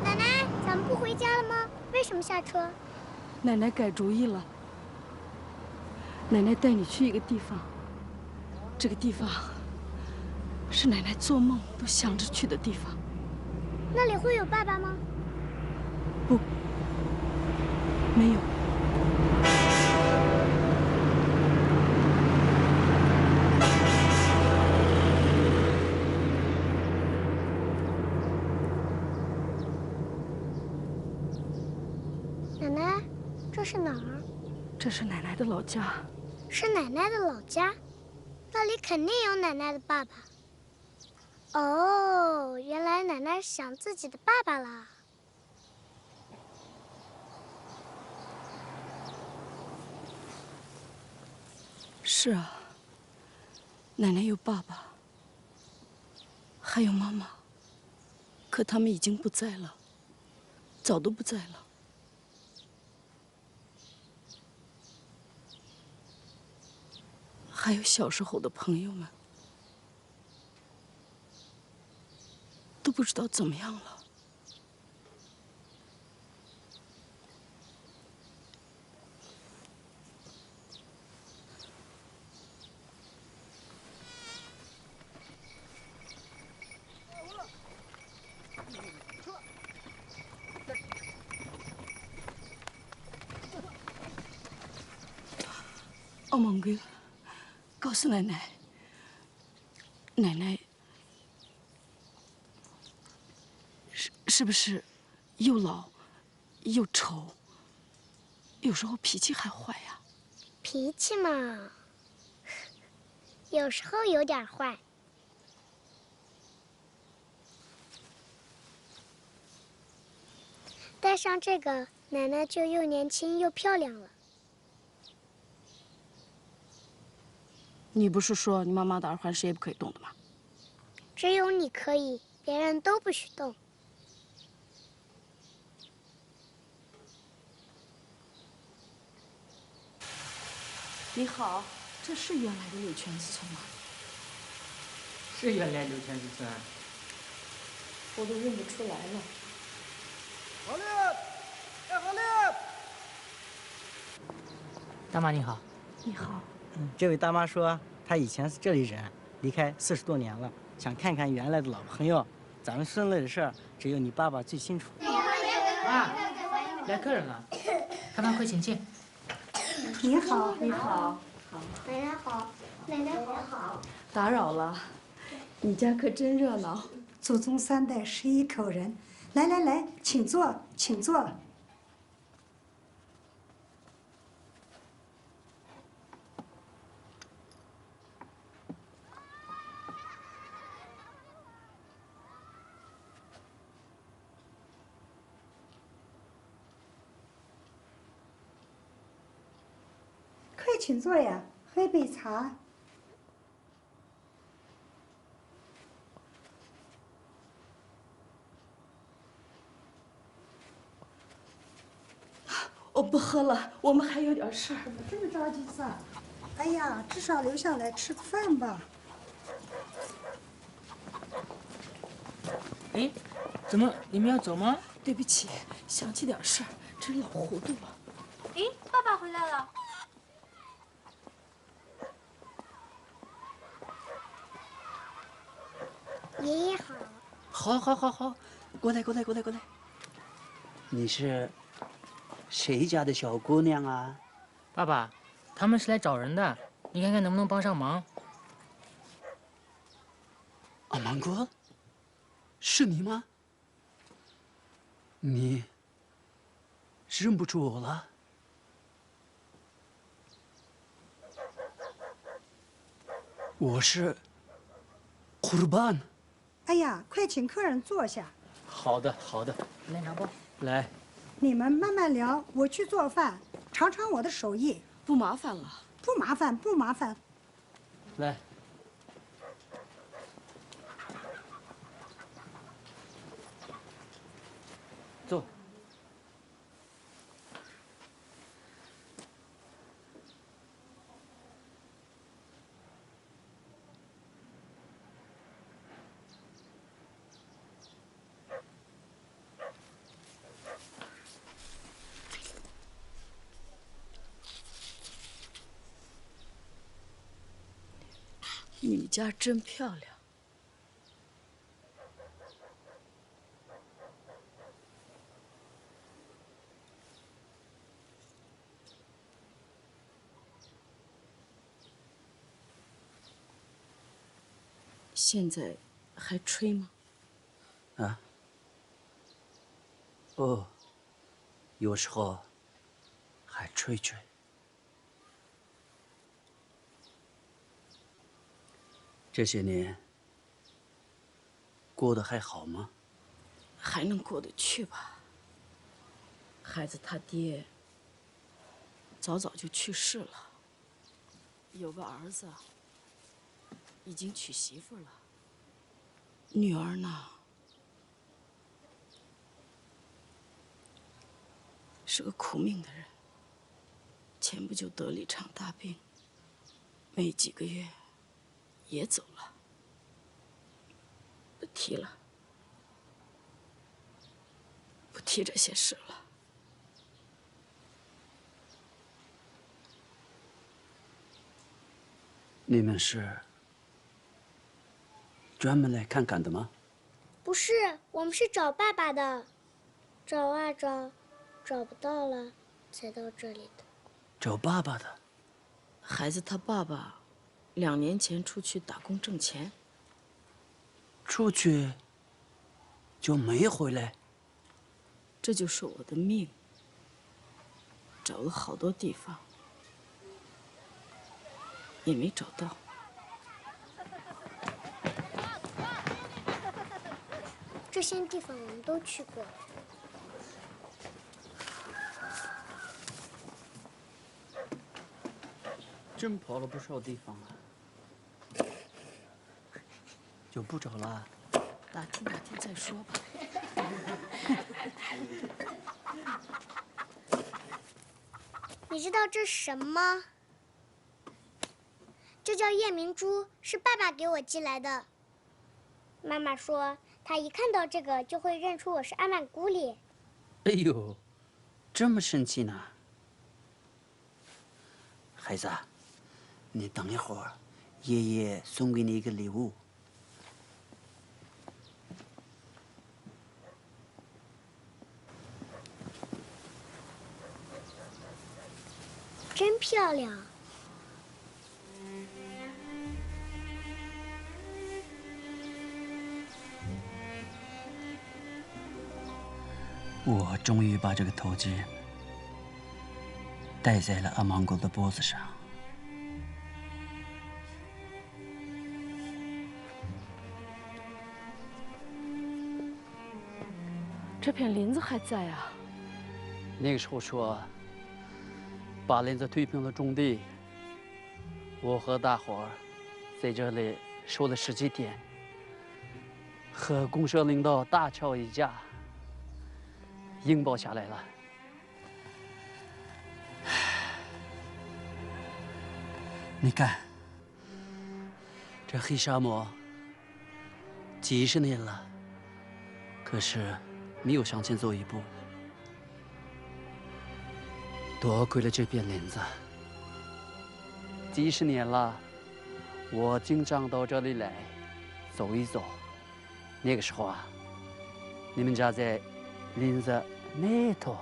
奶奶，咱们不回家了吗？为什么下车？奶奶改主意了。奶奶带你去一个地方，这个地方是奶奶做梦都想着去的地方。那里会有爸爸吗？不，没有。奶奶，这是哪儿？这是奶奶的老家。是奶奶的老家，那里肯定有奶奶的爸爸。哦，原来奶奶想自己的爸爸啦。是啊，奶奶有爸爸，还有妈妈，可他们已经不在了，早都不在了。还有小时候的朋友们，都不知道怎么样了。我忘记了，告诉奶奶，奶奶是不是又老又丑，有时候脾气还坏呀？脾气嘛，有时候有点坏。戴上这个，奶奶就又年轻又漂亮了。你不是说你妈妈的耳环谁也不可以动的吗？只有你可以，别人都不许动。你好，这是原来的柳泉子村吗？是原来柳泉子村。我都认不出来了。好嘞，哎，好嘞。大妈你好。你好。这位大妈说，她以前是这里人，离开40多年了，想看看原来的老朋友。咱们村里的事儿，只有你爸爸最清楚。啊，来客人了，他们快请进。你好，你好，好，奶奶好，奶奶好。打扰了，你家可真热闹。祖宗3代11口人，来来来，请坐，请坐。快请坐呀，喝一杯茶。我不喝了，我们还有点事儿。这么着急噻？哎呀，至少留下来吃个饭吧。哎，怎么你们要走吗？对不起，想起点事儿，真老糊涂了。咦，爸爸回来了。爷爷好。好，好，好，好，过来，过来，过来，过来。你是谁家的小姑娘啊？爸爸，他们是来找人的，你看看能不能帮上忙。阿芒果，是你吗？你认不出我了？我是库尔班。哎呀，快请客人坐下。好的，好的。来拿包。来。你们慢慢聊，我去做饭，尝尝我的手艺。不麻烦了。不麻烦，不麻烦。来。坐。你们家真漂亮。现在还吹吗？啊？哦，有时候还吹吹。这些年过得还好吗？还能过得去吧。孩子他爹早早就去世了，有个儿子已经娶媳妇了，女儿呢是个苦命的人，前不久得了一场大病，没几个月也走了。不提了，不提这些事了。你们是专门来看看的吗？不是，我们是找爸爸的，找啊找，找不到了，才到这里的。找爸爸的？孩子他爸爸2年前出去打工挣钱，出去就没回来。这就是我的命。找了好多地方，也没找到。这些地方我们都去过。真跑了不少地方啊，就不走了。打听打听再说吧。你知道这是什么吗？这叫夜明珠，是爸爸给我寄来的。妈妈说，她一看到这个就会认出我是阿曼古里。哎呦，这么神奇呢？孩子，你等一会儿，爷爷送给你一个礼物。真漂亮。我终于把这个头巾戴在了阿芒果的脖子上。这片林子还在啊？那个时候说，把林子推平了种地。我和大伙儿在这里守了10几天，和公社领导大吵一架，硬抱下来了。你看，这黑沙漠几10年了，可是没有向前走一步。多亏了这片林子，几10年了，我经常到这里来走一走。那个时候啊，你们家在林子那头。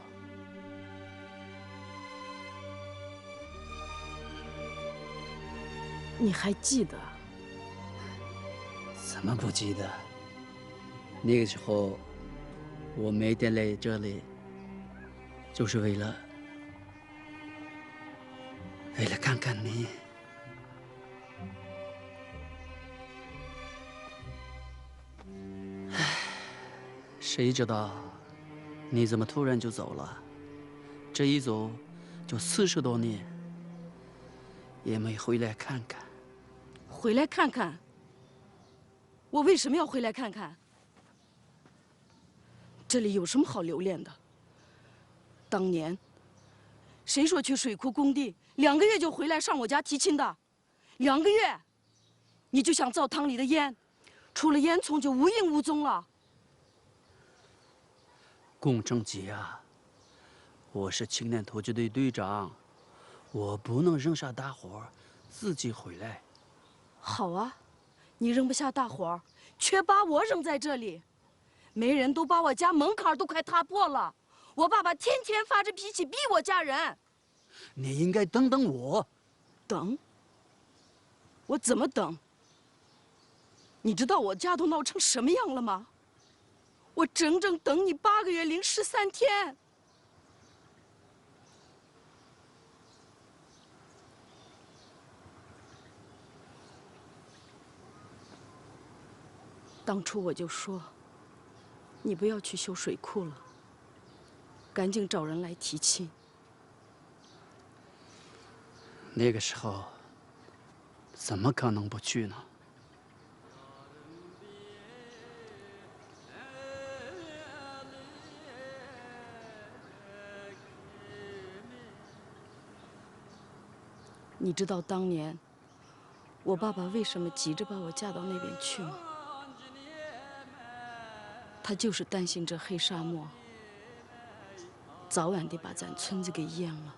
你还记得？怎么不记得？那个时候，我每天来这里，就是为了看看你。唉，谁知道你怎么突然就走了？这一走就40多年，也没回来看看。回来看看？我为什么要回来看看？这里有什么好留恋的？当年，谁说去水库工地2个月就回来上我家提亲的？2个月，你就像灶堂里的烟，出了烟囱就无影无踪了。龚正吉啊，我是青年突击队队长，我不能扔下大伙儿自己回来。好啊，你扔不下大伙儿，却把我扔在这里。没人都把我家门槛都快踏破了，我爸爸天天发着脾气逼我嫁人。你应该等等我。等？我怎么等？你知道我家都闹成什么样了吗？我整整等你8个月零13天。当初我就说，你不要去修水库了，赶紧找人来提亲。那个时候，怎么可能不去呢？你知道当年我爸爸为什么急着把我嫁到那边去吗？他就是担心这黑沙漠早晚得把咱村子给淹了。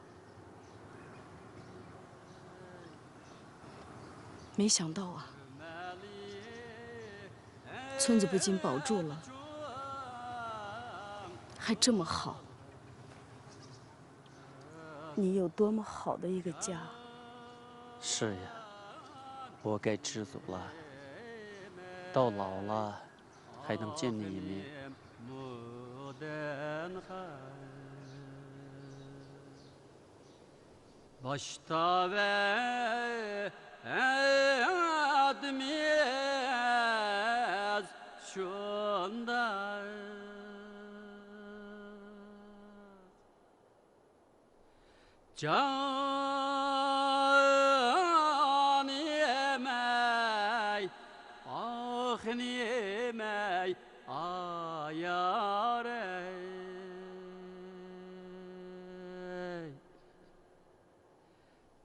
没想到啊，村子不仅保住了，还这么好。你有多么好的一个家，是呀，我该知足了。到老了，还能见你一面。Başta vermez şunda can yemey ah yemey ayar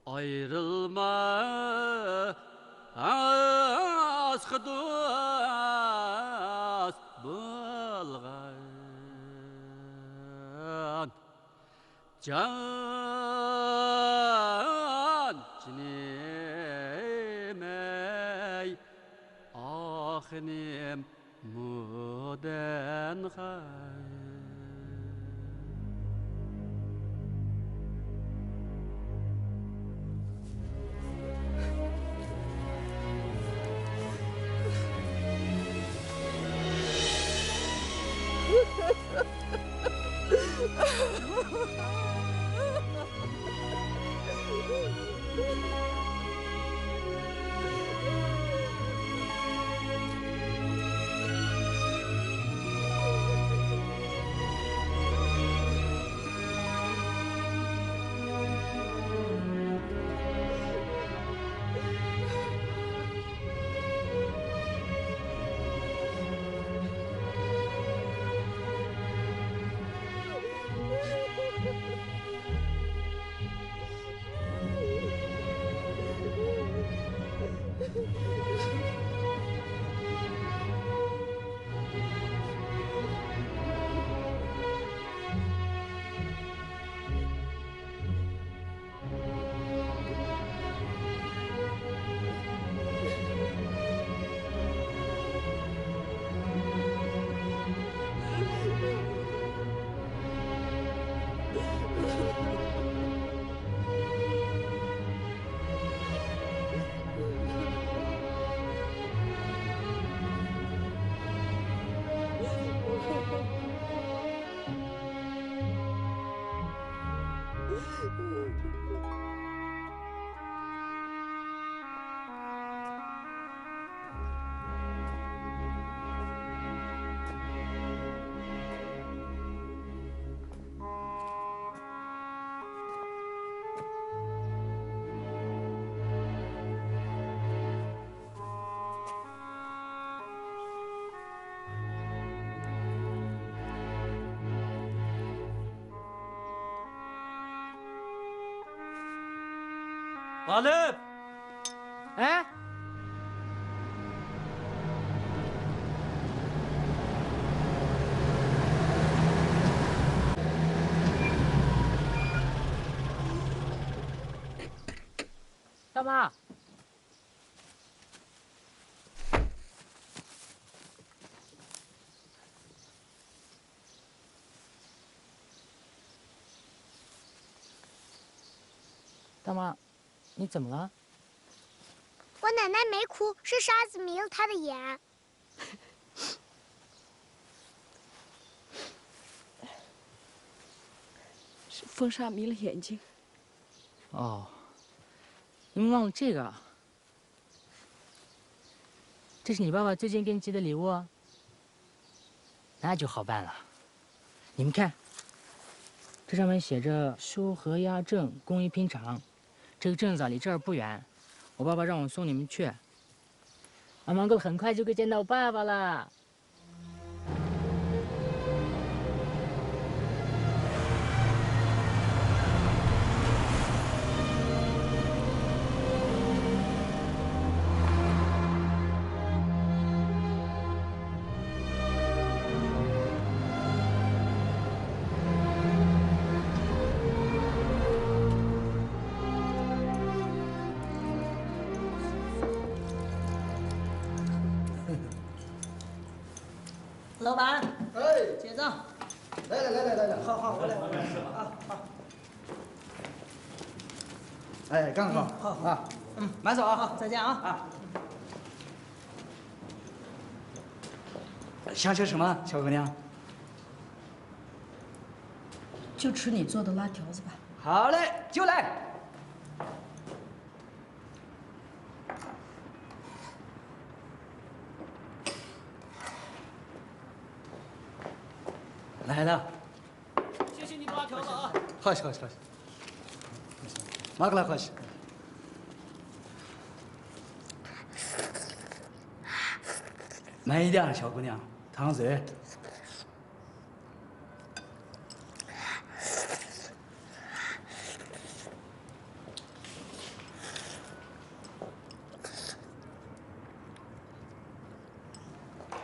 ayrılmaz dost bulgan can cinemey ahnim muden hay Galip! 哎，大妈，大妈，你怎么了？我奶奶没哭，是沙子迷了她的眼。是风沙迷了眼睛。哦，你们忘了这个啊？这是你爸爸最近给你寄的礼物啊。那就好办了。你们看，这上面写着“修和鸭镇工艺品厂”，这个镇子离这儿不远。我爸爸让我送你们去。阿芒哥很快就可以见到我爸爸了。老板，哎，结账。来，好，我来啊，好。哎，刚好啊。慢走啊！再见啊！想吃什么，小姑娘？就吃你做的辣条子吧。好嘞，就来。来了。谢谢你的辣条子啊！好些，好些，好些。马过来，好些。慢一点，小姑娘，烫热。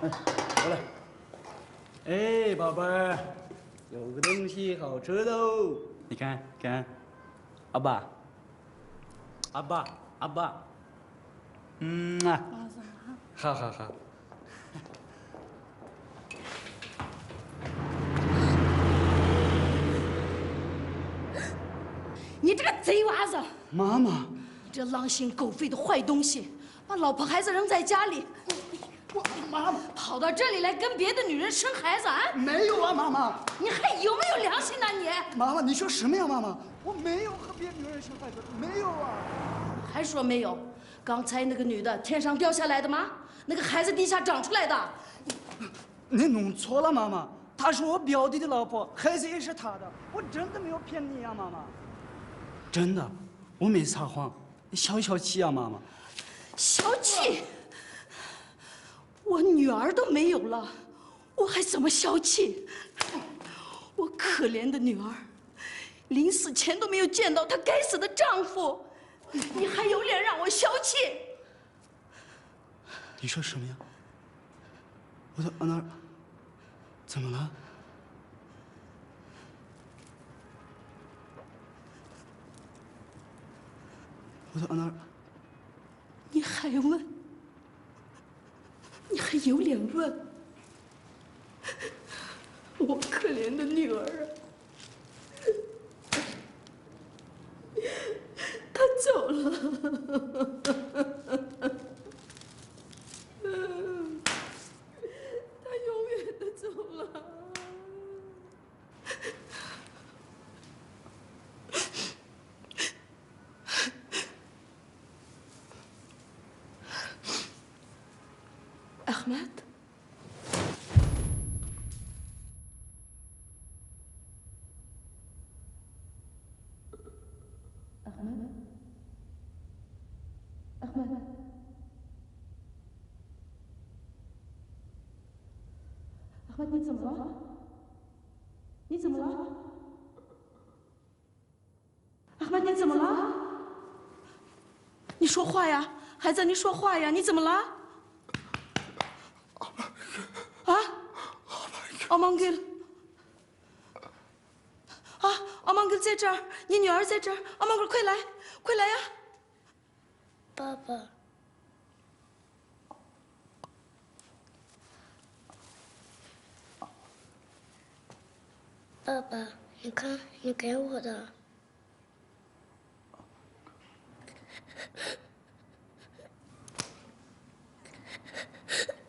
过来。哎，宝贝儿，有个东西好吃的哦，你看看，阿爸，阿爸，阿爸，啊，好好好。你这个贼娃子！妈妈，你这狼心狗肺的坏东西，把老婆孩子扔在家里，妈妈跑到这里来跟别的女人生孩子啊？没有啊，妈妈。你还有没有良心呢你？妈妈，你说什么呀，妈妈？我没有和别的女人生孩子，没有啊。还说没有？刚才那个女的天上掉下来的吗？那个孩子地下长出来的？你弄错了，妈妈。她是我表弟的老婆，孩子也是他的，我真的没有骗你呀，妈妈。真的，我没撒谎。你消一消气啊，妈妈。消气？我女儿都没有了，我还怎么消气？我可怜的女儿，临死前都没有见到她该死的丈夫，你还有脸让我消气？你说什么呀？我的安娜，怎么了？我的安娜，你还问？你还有脸问？我可怜的女儿啊，她走了。她永远的走了。أحمد أحمد أحمد أحمد 你怎么了？你怎么了？Ahmad 你怎么了？你说话呀，孩子，你说话呀，你怎么了？啊，阿芒格，啊，阿芒格在这儿，你女儿在这儿，阿芒格快来，快来呀！爸爸，爸爸，你看，你给我的。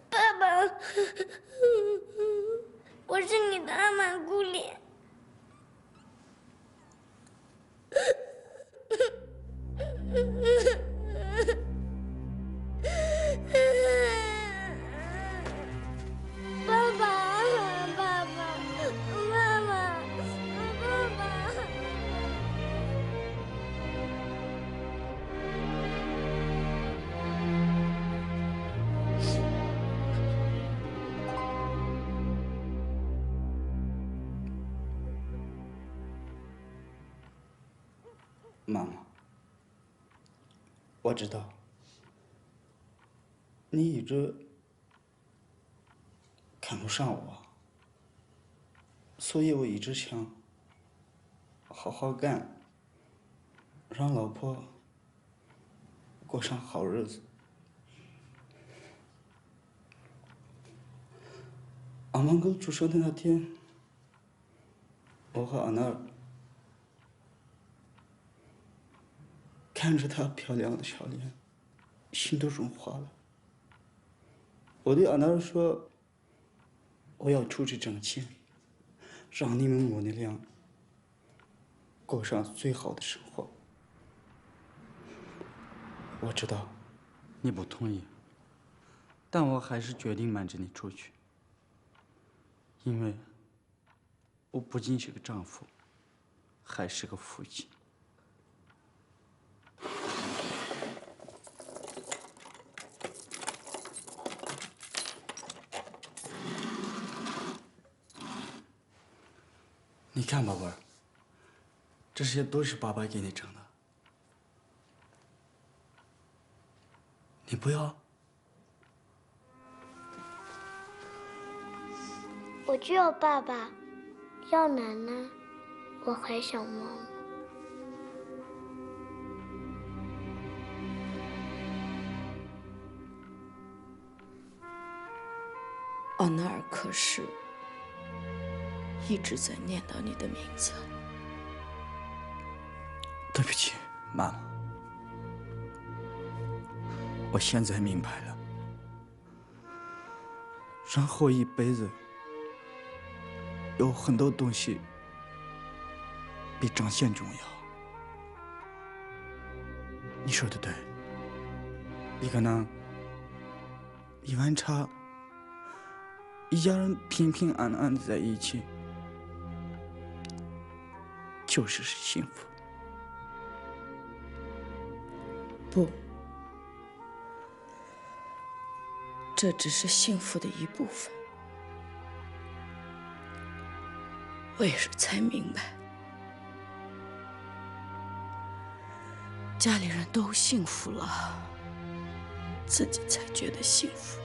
爸爸，我是你的阿玛姑里。爸爸，爸爸，妈妈，爸爸。妈妈，我知道，你一直看不上我，所以我一直想好好干，让老婆过上好日子。阿芒格出生的那天，我和安娜看着她漂亮的小脸，心都融化了。我对俺儿说：“我要出去挣钱，让你们母女俩过上最好的生活。”我知道你不同意，但我还是决定瞒着你出去，因为我不仅是个丈夫，还是个父亲。你看，宝贝儿，这些都是爸爸给你整的，你不要？我就要爸爸，要奶奶，我还想妈妈。奥纳尔可是一直在念叨你的名字。对不起，妈妈。我现在明白了，人活一辈子，有很多东西比挣钱重要。你说的对，一个人，一碗茶，一家人平平安安的在一起，就是幸福。不，这只是幸福的一部分。我也是才明白，家里人都幸福了，自己才觉得幸福。